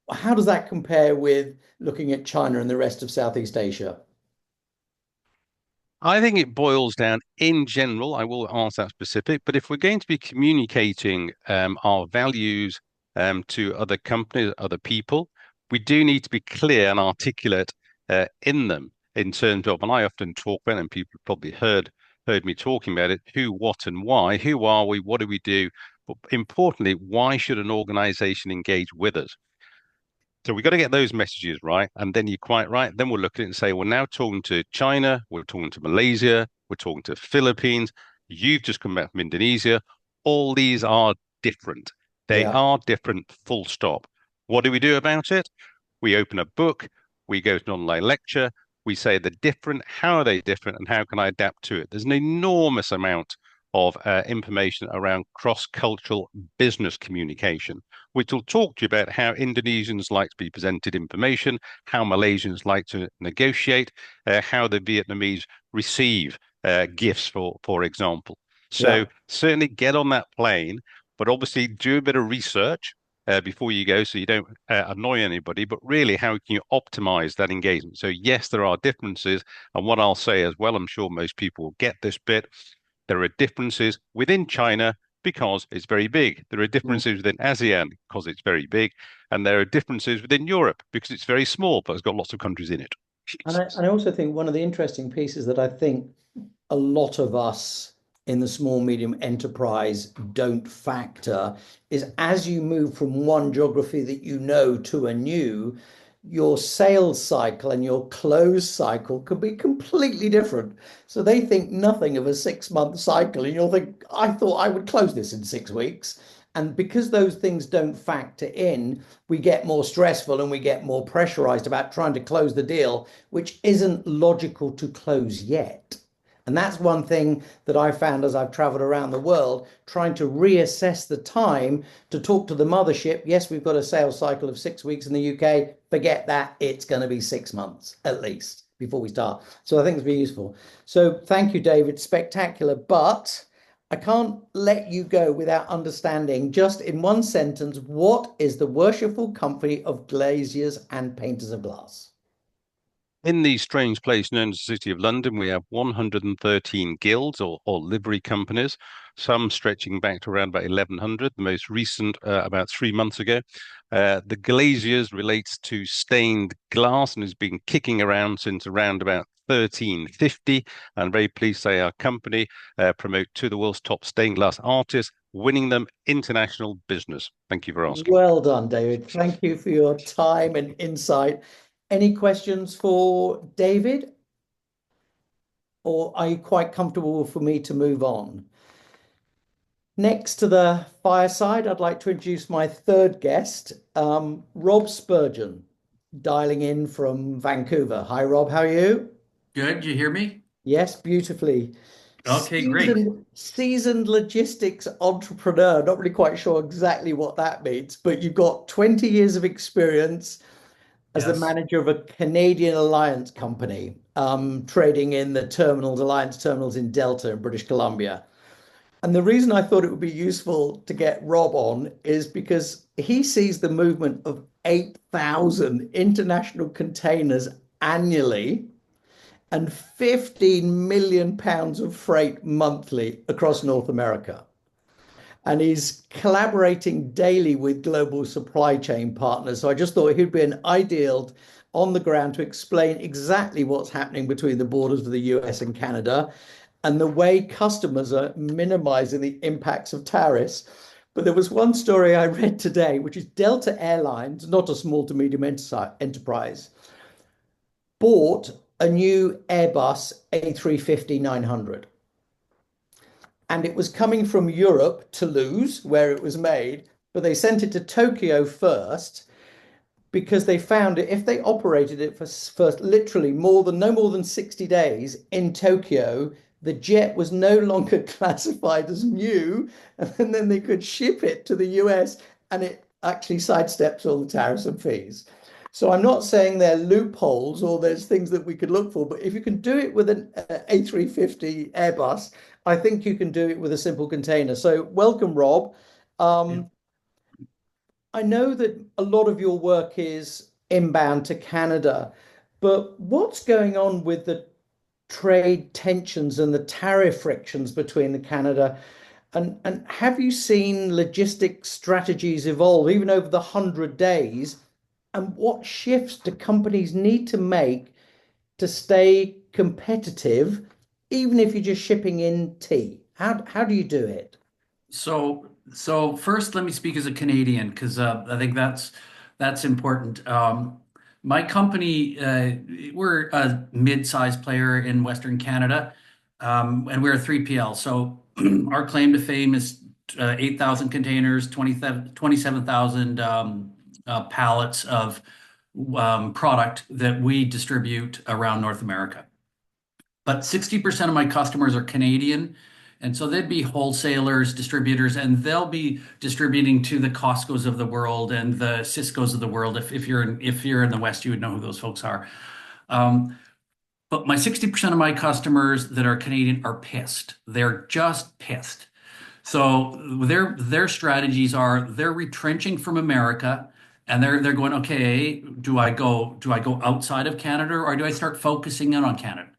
how does that compare with looking at China and the rest of Southeast Asia? I think it boils down in general. I will answer that specific, but if we're going to be communicating our values to other companies, other people, we do need to be clear and articulate in them in terms of, and I often talk about, and people have probably heard me talking about it, who, what, and why. Who are we? What do we do? But importantly, why should an organization engage with us? So we've got to get those messages right. And then you're quite right. Then we'll look at it and say, we're now talking to China, we're talking to Malaysia, we're talking to Philippines. You've just come back from Indonesia. All these are different. They Yeah. are different, full stop. What do we do about it? We open a book, we go to an online lecture, we say they're different, how are they different, and how can I adapt to it? There's an enormous amount of information around cross-cultural business communication, which will talk to you about how Indonesians like to be presented information, how Malaysians like to negotiate, how the Vietnamese receive gifts, for example. Yeah. So certainly get on that plane, but obviously do a bit of research before you go so you don't annoy anybody, but really how can you optimize that engagement? So yes, there are differences. And what I'll say as well, I'm sure most people will get this bit. There are differences within China because it's very big. There are Mm. differences within ASEAN because it's very big. And there are differences within Europe because it's very small, but it's got lots of countries in it. And I also think one of the interesting pieces that I think a lot of us in the small medium enterprise don't factor is as you move from one geography that you know to a new, your sales cycle and your close cycle could be completely different. So they think nothing of a 6 month cycle, and you'll think, I thought I would close this in 6 weeks. And because those things don't factor in, we get more stressful and we get more pressurized about trying to close the deal, which isn't logical to close yet. And that's one thing that I found as I've traveled around the world, trying to reassess the time to talk to the mothership. Yes, we've got a sales cycle of 6 weeks in the UK. Forget that. It's going to be 6 months at least before we start. So I think it's been useful. So thank you, David. Spectacular. But I can't let you go without understanding, just in one sentence, what is the worshipful company of glaziers and painters of glass? In the strange place known as the City of London, we have 113 guilds or livery companies, some stretching back to around about 1100, the most recent about 3 months ago. The glaziers relates to stained glass and has been kicking around since around about 1350. And very pleased to say our company promote two of the world's top stained glass artists, winning them international business. Thank you for asking. Well done, David. Thank you for your time and insight. Any questions for David? Or are you quite comfortable for me to move on? Next to the fireside, I'd like to introduce my third guest, Rob Spurgeon, dialing in from Vancouver. Hi, Rob. How are you? Good. You hear me? Yes, beautifully. Okay, great. Seasoned logistics entrepreneur. Not really quite sure exactly what that means, but you've got 20 years of experience as the Yes. manager of a Canadian alliance company, trading in the terminals, alliance terminals in Delta in British Columbia. And the reason I thought it would be useful to get Rob on is because he sees the movement of 8,000 international containers annually and 15 million pounds of freight monthly across North America. And he's collaborating daily with global supply chain partners. So I just thought he'd be an ideal on the ground to explain exactly what's happening between the borders of the US and Canada and the way customers are minimizing the impacts of tariffs. But there was one story I read today, which is Delta Airlines, not a small to medium enterprise, bought a new Airbus A350-900. And it was coming from Europe, Toulouse, where it was made, but they sent it to Tokyo first. because they found it if they operated it for literally no more than 60 days in Tokyo, the jet was no longer classified as new, and then they could ship it to the US and it actually sidesteps all the tariffs and fees. So I'm not saying there are loopholes or there's things that we could look for, but if you can do it with an A350 Airbus, I think you can do it with a simple container. So welcome, Rob. Yeah. I know that a lot of your work is inbound to Canada, but what's going on with the trade tensions and the tariff frictions between the Canada and have you seen logistics strategies evolve even over the 100 days? And what shifts do companies need to make to stay competitive, even if you're just shipping in tea? How do you do it? So first, let me speak as a Canadian because I think that's important. My company, we're a mid-sized player in Western Canada, and we're a 3PL. So our claim to fame is 8,000 containers, 27,000 pallets of product that we distribute around North America. But 60% of my customers are Canadian. And so they'd be wholesalers, distributors, and they'll be distributing to the Costcos of the world and the Ciscos of the world. If you're in the West, you would know who those folks are. Um, but my 60% of my customers that are Canadian are pissed. They're just pissed. So their strategies are they're retrenching from America and they're going, okay, do I go outside of Canada or do I start focusing in on Canada?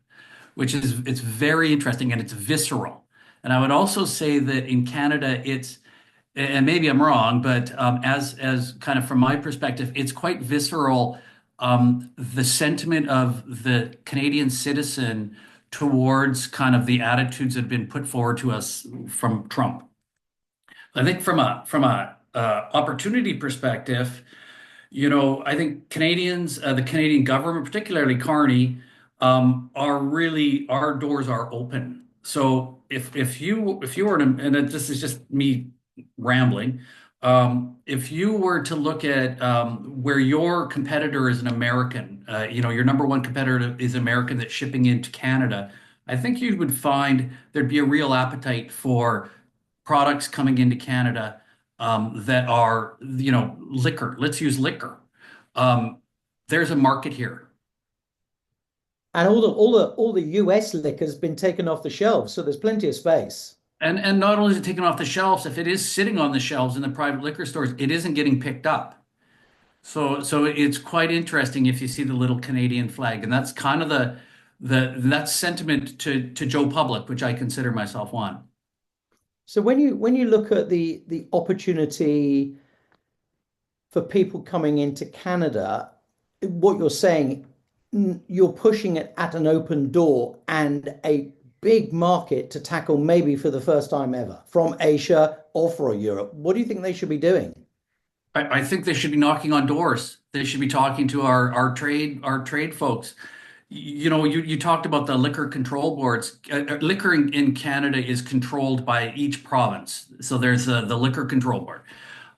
Which is it's very interesting and it's visceral. And I would also say that in Canada, and maybe I'm wrong, but as kind of from my perspective, it's quite visceral. The sentiment of the Canadian citizen towards kind of the attitudes that have been put forward to us from Trump. I think from a opportunity perspective, I think Canadians, the Canadian government, particularly Carney, are really our doors are open. So if you were to, and this is just me rambling, if you were to look at where your competitor is an American, your number one competitor is American that's shipping into Canada, I think you would find there'd be a real appetite for products coming into Canada that are, liquor. Let's use liquor. Um, there's a market here. And all the US liquor's been taken off the shelves, so there's plenty of space. And not only is it taken off the shelves, if it is sitting on the shelves in the private liquor stores, it isn't getting picked up. So it's quite interesting if you see the little Canadian flag, and that's kind of that sentiment to Joe Public, which I consider myself one. So when you look at the opportunity for people coming into Canada, what you're saying, you're pushing it at an open door and a big market to tackle maybe for the first time ever from Asia or from Europe. What do you think they should be doing? I think they should be knocking on doors. They should be talking to our trade folks. You talked about the liquor control boards. Liquor in Canada is controlled by each province. So there's the liquor control board.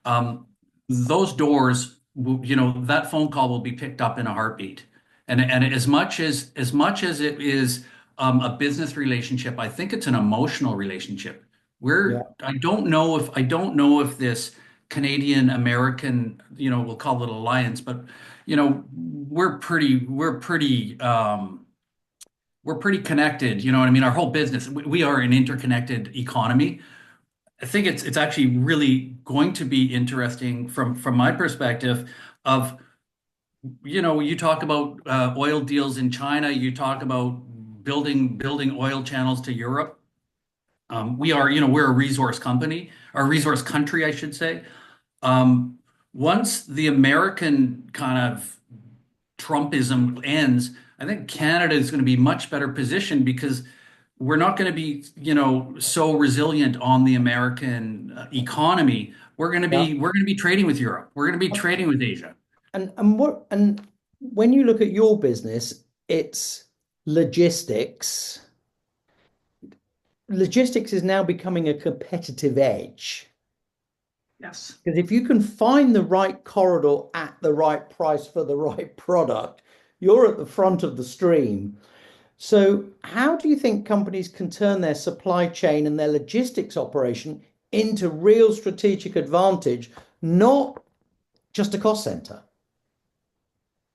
Um, those doors, that phone call will be picked up in a heartbeat. And as much as it is a business relationship, I think it's an emotional relationship. Yeah. I don't know if this Canadian American, we'll call it alliance, but we're pretty connected. You know what I mean? Our whole business, we are an interconnected economy. I think it's actually really going to be interesting from my perspective of, you talk about oil deals in China, you talk about building oil channels to Europe. We're a resource company, or a resource country, I should say. Um, Once the American kind of Trumpism ends, I think Canada is going to be much better positioned because we're not going to be, so resilient on the American economy. We're going to Yeah. be we're going to be trading with Europe. We're going to be trading with Asia. And when you look at your business, it's logistics. Logistics is now becoming a competitive edge. Yes. Because if you can find the right corridor at the right price for the right product, you're at the front of the stream. So, how do you think companies can turn their supply chain and their logistics operation into real strategic advantage, not just a cost center?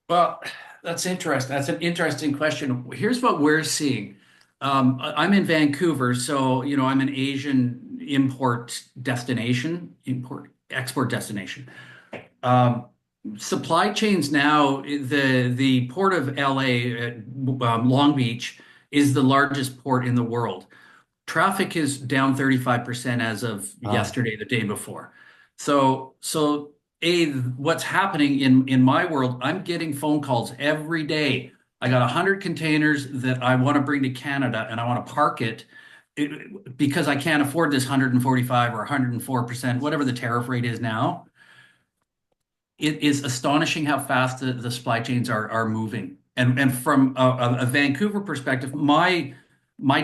Well, that's interesting. That's an interesting question. Here's what we're seeing. I'm in Vancouver, so I'm an Asian export destination. Um, Supply chains now, the port of LA, Long Beach, is the largest port in the world. Traffic is down 35% as of Wow. yesterday, the day before. So what's happening in my world, I'm getting phone calls every day. I got 100 containers that I want to bring to Canada and I want to park because I can't afford this 145 or 104%, whatever the tariff rate is now. It is astonishing how fast the supply chains are moving. And from a Vancouver perspective, my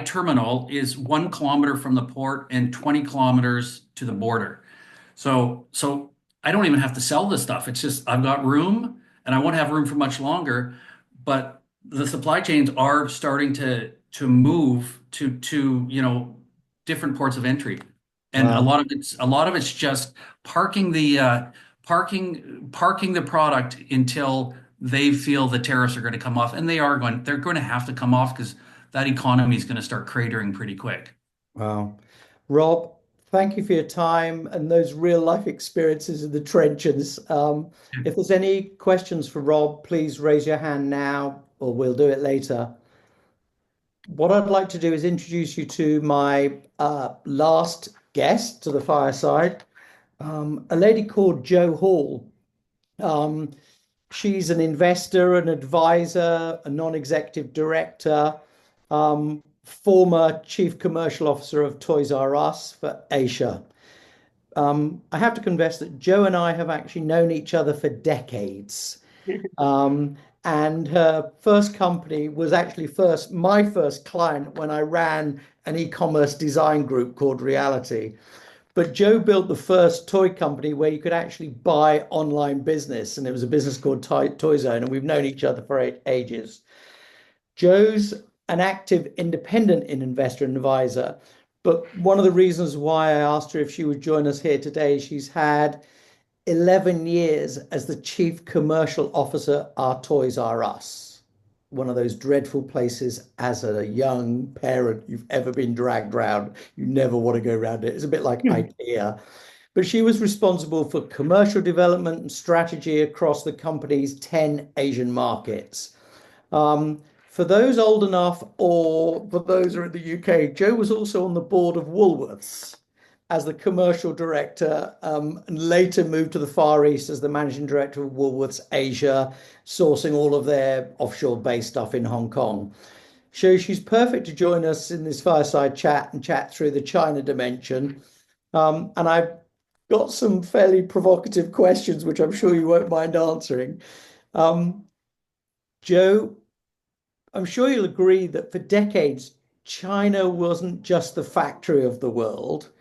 terminal is 1 kilometer from the port and 20 kilometers to the border. So I don't even have to sell this stuff. It's just I've got room and I won't have room for much longer. But the supply chains are starting to move to different ports of entry. And a Wow. lot of it's just parking the product until they feel the tariffs are going to come off, and they're going to have to come off because that economy is going to start cratering pretty quick. Wow. Rob, thank you for your time and those real life experiences in the trenches. If there's any questions for Rob, please raise your hand now or we'll do it later. What I'd like to do is introduce you to my last guest to the fireside, a lady called Jo Hall. Um, she's an investor, an advisor, a non-executive director, former chief commercial officer of Toys R Us for Asia. I have to confess that Jo and I have actually known each other for decades. Um, and her first company was actually my first client when I ran an e-commerce design group called Reality. But Jo built the first toy company where you could actually buy online business, and it was a business called Toy Zone, and we've known each other for ages. Jo's an active independent investor and advisor, but one of the reasons why I asked her if she would join us here today, she's had 11 years as the chief commercial officer at Toys R Us, one of those dreadful places as a young parent you've ever been dragged around. You never want to go around it. It's a bit like IKEA. But she was responsible for commercial development and strategy across the company's 10 Asian markets. For those old enough, or for those who are in the UK, Jo was also on the board of Woolworths as the commercial director, and later moved to the Far East as the managing director of Woolworths Asia, sourcing all of their offshore-based stuff in Hong Kong. So she's perfect to join us in this fireside chat and chat through the China dimension. And I've got some fairly provocative questions, which I'm sure you won't mind answering. Jo, I'm sure you'll agree that for decades, China wasn't just the factory of the world.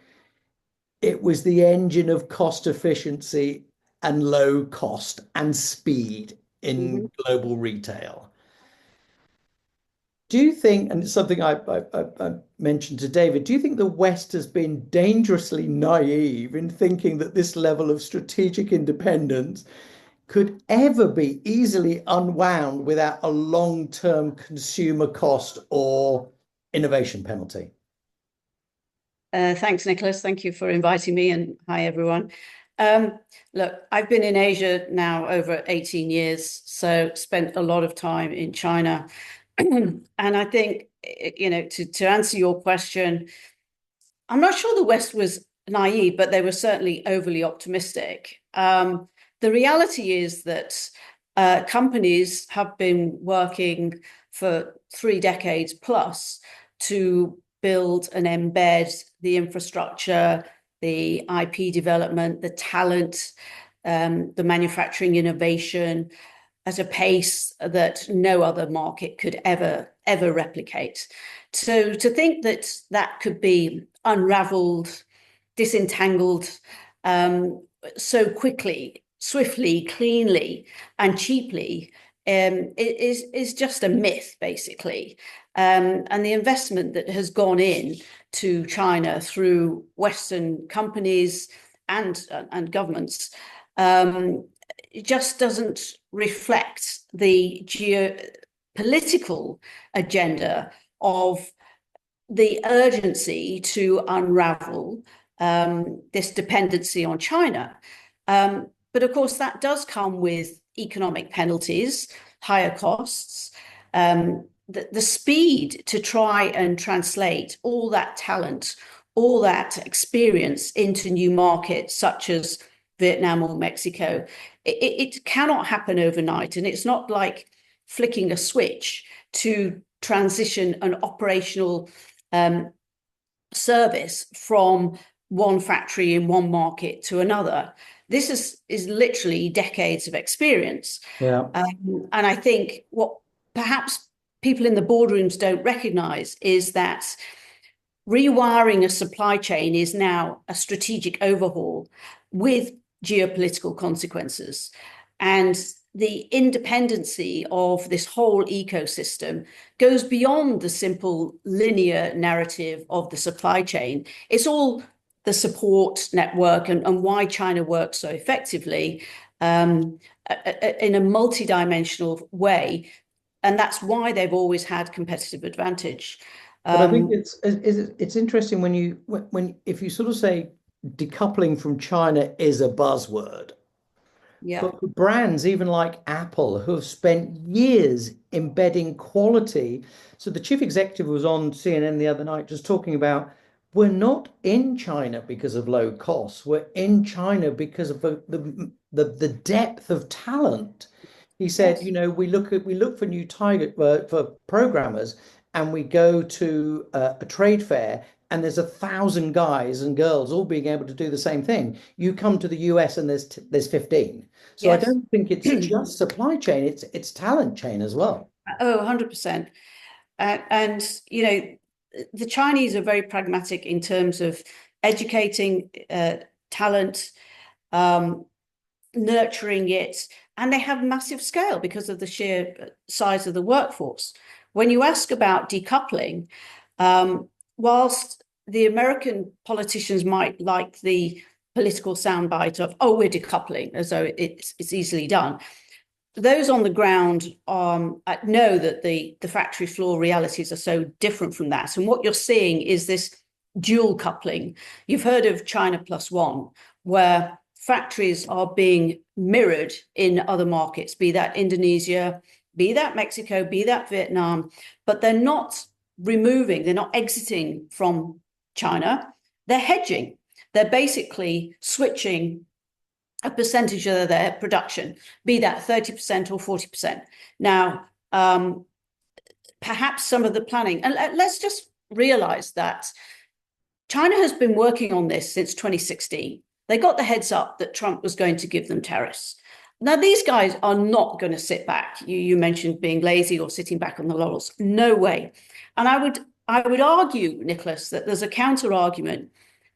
It was the engine of cost efficiency and low cost and speed Mhm. in global retail. Do you think, and it's something I mentioned to David, do you think the West has been dangerously naive in thinking that this level of strategic independence could ever be easily unwound without a long-term consumer cost or innovation penalty? Thanks, Nicholas. Thank you for inviting me, and hi, everyone. Look, I've been in Asia now over 18 years, so spent a lot of time in China. And I think, to answer your question, I'm not sure the West was naive, but they were certainly overly optimistic. The reality is that companies have been working for 3 decades plus to build and embed the infrastructure, the IP development, the talent, the manufacturing innovation at a pace that no other market could ever replicate. So to think that that could be unraveled, disentangled, so quickly, swiftly, cleanly, and cheaply is just a myth, basically. And the investment that has gone in to China through Western companies and governments it just doesn't reflect the geopolitical agenda of the urgency to unravel this dependency on China. But of course, that does come with economic penalties, higher costs, the speed to try and translate all that talent, all that experience into new markets such as Vietnam or Mexico. It cannot happen overnight, and it's not like flicking a switch to transition an operational service from one factory in one market to another. This is literally decades of experience. Yeah. And I think what perhaps people in the boardrooms don't recognize is that rewiring a supply chain is now a strategic overhaul with geopolitical consequences. And the independency of this whole ecosystem goes beyond the simple linear narrative of the supply chain. It's all the support network and why China works so effectively in a multidimensional way. And that's why they've always had competitive advantage. But I think it's interesting when if you sort of say decoupling from China is a buzzword. Yeah. But for brands, even like Apple, who have spent years embedding quality. So the chief executive was on CNN the other night just talking about we're not in China because of low costs. We're in China because of the depth of talent. He said, Yes. you know, we look for new target for programmers, and we go to a trade fair, and there's 1,000 guys and girls all being able to do the same thing. You come to the US and there's 15. So I Yes. don't think it's just supply chain, it's talent chain as well. Oh, 100%. And, you know, the Chinese are very pragmatic in terms of educating talent, nurturing it, and they have massive scale because of the sheer size of the workforce. When you ask about decoupling, whilst the American politicians might like the political soundbite of, oh, we're decoupling, as though it's easily done, those on the ground know that the factory floor realities are so different from that. And what you're seeing is this dual coupling. You've heard of China plus one, where factories are being mirrored in other markets, be that Indonesia, be that Mexico, be that Vietnam, but they're not they're not exiting from China, they're hedging. They're basically switching a percentage of their production, be that 30% or 40%. Now, perhaps some of the planning, and let's just realize that China has been working on this since 2016. They got the heads up that Trump was going to give them tariffs. Now, these guys are not going to sit back. You mentioned being lazy or sitting back on the laurels. No way. And I would argue, Nicholas, that there's a counter argument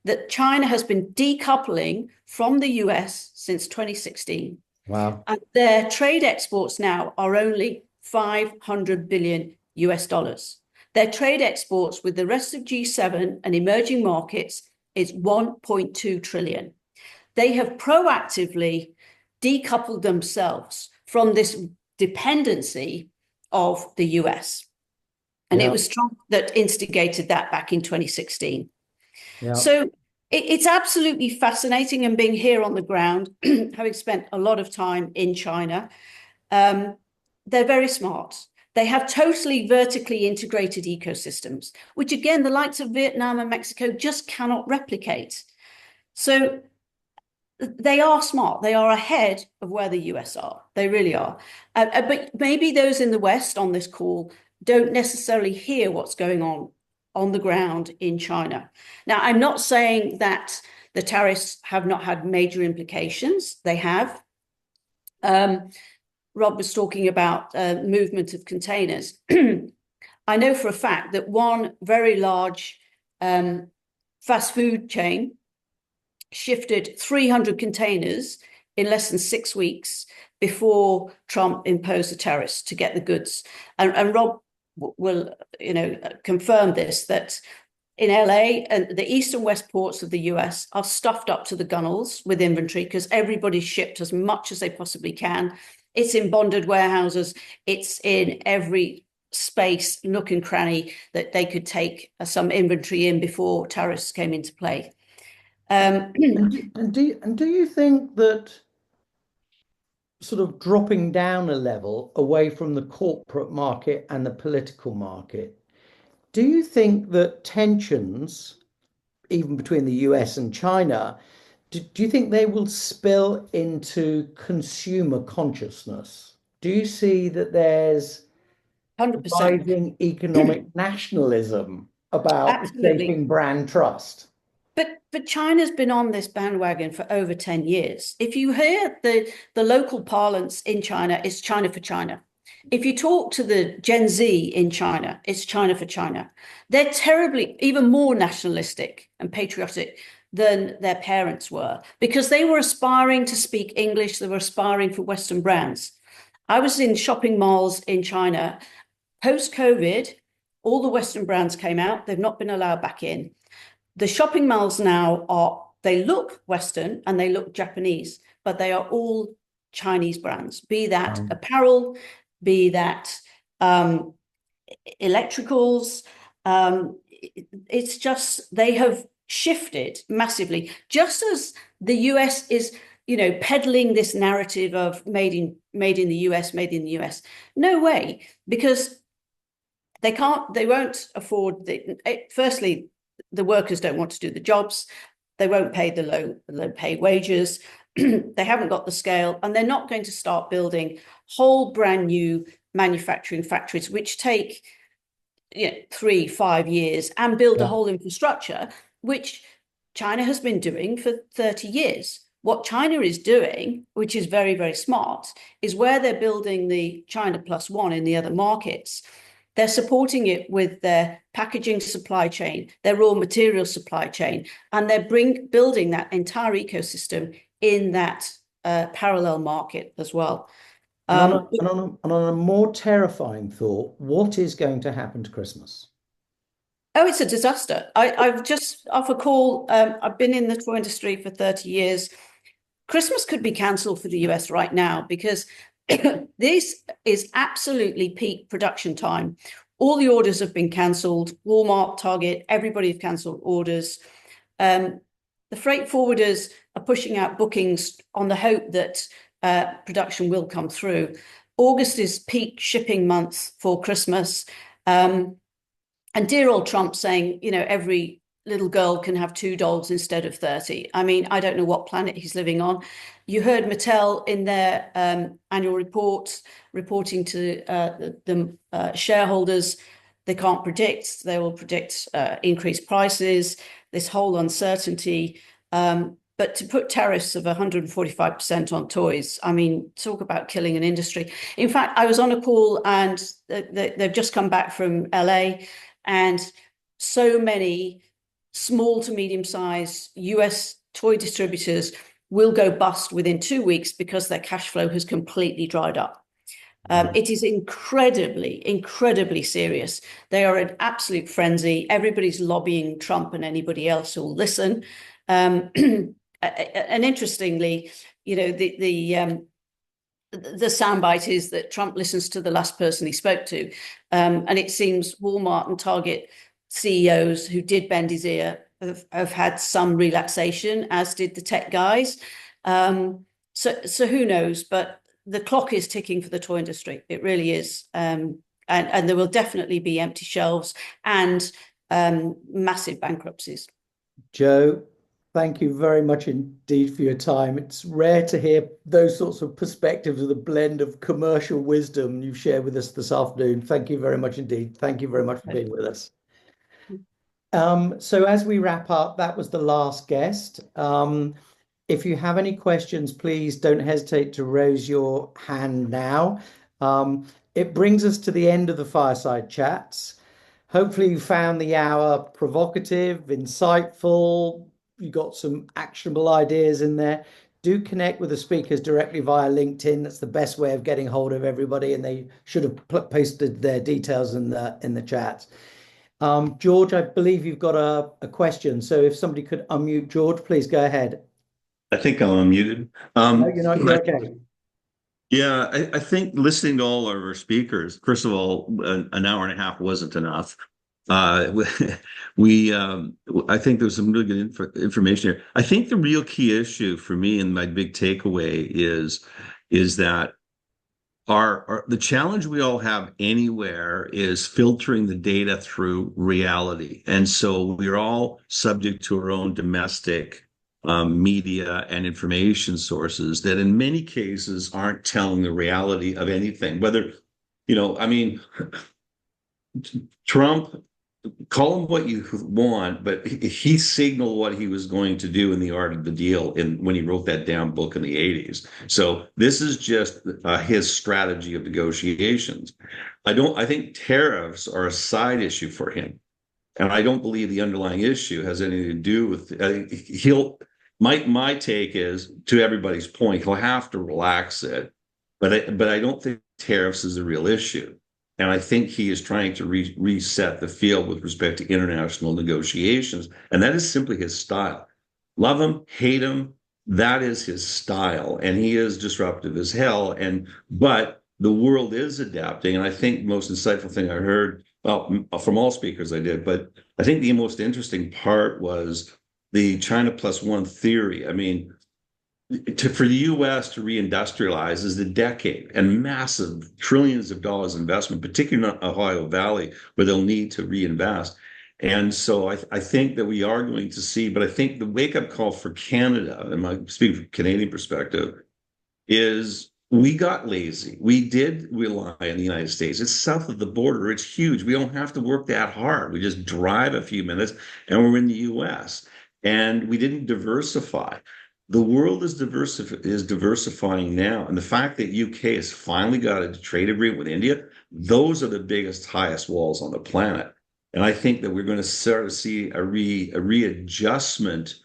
that China has been decoupling from the US since 2016. Wow. And their trade exports now are only 500 billion US dollars. Their trade exports with the rest of G7 and emerging markets is 1.2 trillion. They have proactively decoupled themselves from this dependency of the US. And it was Trump that instigated that back in 2016. Yeah. So it's absolutely fascinating. And being here on the ground, having spent a lot of time in China, they're very smart. They have totally vertically integrated ecosystems, which again, the likes of Vietnam and Mexico just cannot replicate. So they are smart. They are ahead of where the US are. They really are. But maybe those in the West on this call don't necessarily hear what's going on the ground in China. Now, I'm not saying that the tariffs have not had major implications. They have. Rob was talking about movement of containers. I know for a fact that one very large fast food chain shifted 300 containers in less than 6 weeks before Trump imposed the tariffs to get the goods. And Rob will, confirm this, that in LA and the east and west ports of the US are stuffed up to the gunnels with inventory because everybody's shipped as much as they possibly can. It's in bonded warehouses. It's in every space, nook and cranny that they could take some inventory in before tariffs came into play. And do you think that sort of dropping down a level away from the corporate market and the political market, do you think that tensions, even between the US and China, do you think they will spill into consumer consciousness? Do you see that there's 100%. rising economic nationalism about Absolutely. shaping brand trust? But China's been on this bandwagon for over 10 years. If you hear the local parlance in China, it's China for China. If you talk to the Gen Z in China, it's China for China. They're terribly, even more nationalistic and patriotic than their parents were because they were aspiring to speak English. They were aspiring for Western brands. I was in shopping malls in China post-COVID. All the Western brands came out. They've not been allowed back in. The shopping malls now they look Western and they look Japanese, but they are all Chinese brands, be that apparel, be that electricals. It's just, they have shifted massively, just as the US is, peddling this narrative of made in the US, made in the US. No way, because they won't afford firstly, the workers don't want to do the jobs. They won't pay the low pay wages. They haven't got the scale, and they're not going to start building whole brand new manufacturing factories, which take 3-5 years and build a whole infrastructure, which China has been doing for 30 years. What China is doing, which is very, very smart, is where they're building the China plus one in the other markets. They're supporting it with their packaging supply chain, their raw material supply chain, and they're building that entire ecosystem in that parallel market as well. And on a more terrifying thought, what is going to happen to Christmas? Oh, it's a disaster. I've just off a call. I've been in the toy industry for 30 years. Christmas could be cancelled for the US right now because this is absolutely peak production time. All the orders have been cancelled. Walmart, Target, everybody have cancelled orders. The freight forwarders are pushing out bookings on the hope that production will come through. August is peak shipping month for Christmas. And dear old Trump saying, every little girl can have 2 dolls instead of 30. I mean, I don't know what planet he's living on. You heard Mattel in their annual report reporting to the shareholders. They can't predict. They will predict increased prices, this whole uncertainty. But to put tariffs of 145% on toys, I mean, talk about killing an industry. In fact, I was on a call and they've just come back from LA, and so many small to medium-sized US toy distributors will go bust within 2 weeks because their cash flow has completely dried up. It is incredibly, incredibly serious. They are an absolute frenzy. Everybody's lobbying Trump and anybody else who will listen. And interestingly, the soundbite is that Trump listens to the last person he spoke to. And it seems Walmart and Target CEOs who did bend his ear have had some relaxation, as did the tech guys. So who knows? But the clock is ticking for the toy industry. It really is. And there will definitely be empty shelves and massive bankruptcies. Joe, thank you very much indeed for your time. It's rare to hear those sorts of perspectives of the blend of commercial wisdom you've shared with us this afternoon. Thank you very much indeed. Thank you very much for being with us. So as we wrap up, that was the last guest. If you have any questions, please don't hesitate to raise your hand now. It brings us to the end of the Fireside Chats. Hopefully you found the hour provocative, insightful, you got some actionable ideas in there, do connect with the speakers directly via LinkedIn. That's the best way of getting hold of everybody, and they should have posted their details in the chat. George, I believe you've got a question. So if somebody could unmute George, please go ahead. I think I'm unmuted. No, you're not. You're okay. Yeah, I think listening to all of our speakers, first of all, an hour and a half wasn't enough. I think there's some really good information here. I think the real key issue for me and my big takeaway is that the challenge we all have anywhere is filtering the data through reality. And so we're all subject to our own domestic media and information sources that in many cases aren't telling the reality of anything. Whether, I mean, Trump, call him what you want, but he signaled what he was going to do in The Art of the Deal when he wrote that damn book in the 80s. So this is just his strategy of negotiations. I think tariffs are a side issue for him. And I don't believe the underlying issue has anything to do with my take is, to everybody's point, he'll have to relax it. But I don't think tariffs is the real issue. And I think he is trying to reset the field with respect to international negotiations. And that is simply his style. Love him, hate him, that is his style. And he is disruptive as hell. But the world is adapting. And I think the most insightful thing I heard, well, from all speakers I did, but I think the most interesting part was the China plus one theory. I mean, for the U.S. to reindustrialize is the decade and massive trillions of dollars investment, particularly in Ohio Valley, where they'll need to reinvest. And so I think that we are going to see, but I think the wake-up call for Canada, and I speak from a Canadian perspective, is we got lazy. We did rely on the United States. It's south of the border. It's huge. We don't have to work that hard. We just drive a few minutes and we're in the U.S. And we didn't diversify. The world is diversifying now. And the fact that UK has finally got a trade agreement with India, those are the biggest, highest walls on the planet. And I think that we're going to start to see a readjustment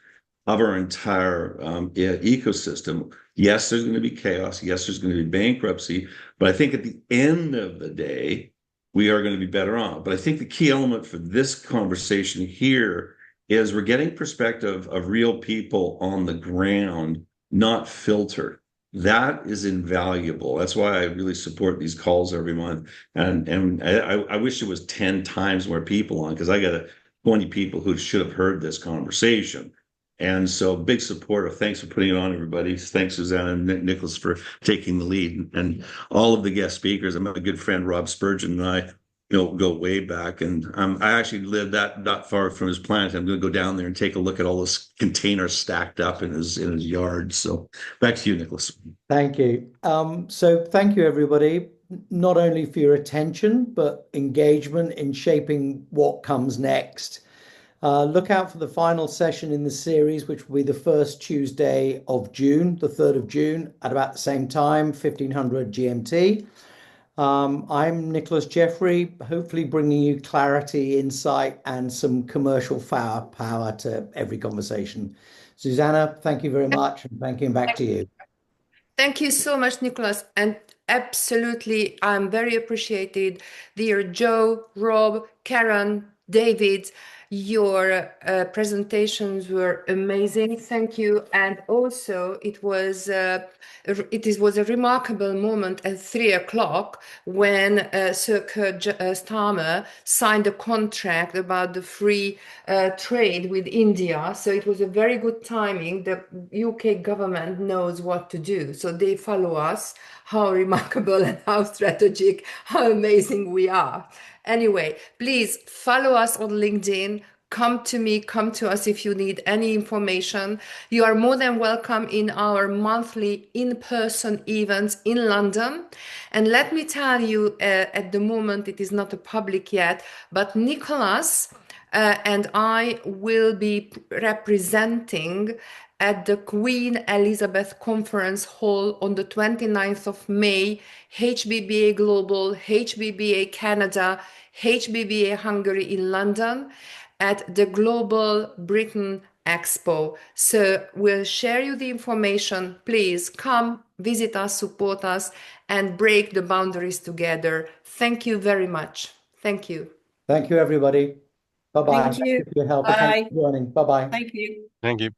of our entire ecosystem. Yes, there's going to be chaos. Yes, there's going to be bankruptcy. But I think at the end of the day, we are going to be better off. But I think the key element for this conversation here is we're getting perspective of real people on the ground, not filtered. That is invaluable. That's why I really support these calls every month. And I wish it was 10 times more people on, because I got 20 people who should have heard this conversation. And so big support. Thanks for putting it on, everybody. Thanks, Susanna and Nicholas, for taking the lead. And all of the guest speakers. I'm a good friend, Rob Spurgeon, and I go way back. And I actually live not far from his plant. I'm going to go down there and take a look at all those containers stacked up in his yard. So back to you, Nicholas. Thank you. So thank you, everybody, not only for your attention, but engagement in shaping what comes next. Look out for the final session in the series, which will be the first Tuesday of June, the 3rd of June, at about the same time, 1500 GMT. I'm Nicholas Jeffrey, hopefully bringing you clarity, insight, and some commercial power to every conversation. Susanna, thank you very much, and thank you, back to you. Thank you so much, Nicholas. And absolutely, I'm very appreciated. Dear Joe, Rob, Karen, David, your presentations were amazing. Thank you. And also, it was a remarkable moment at 3 o'clock when Sir Keir Starmer signed a contract about the free trade with India. So it was a very good timing. The UK government knows what to do. So they follow us. How remarkable and how strategic, how amazing we are. Anyway, please follow us on LinkedIn. Come to me, come to us if you need any information. You are more than welcome in our monthly in-person events in London. And let me tell you, at the moment, it is not a public yet, but Nicholas and I will be representing at the Queen Elizabeth Conference Hall on the 29th of May, HBBA Global, HBBA Canada, HBBA Hungary in London, at the Global Britain Expo. So we'll share you the information. Please come, visit us, support us, and break the boundaries together. Thank you very much. Thank you. Thank you, everybody. Bye-bye. Thank you. Thank you for your help. Thanks Bye. for joining. Bye-bye. Thank you. Thank you.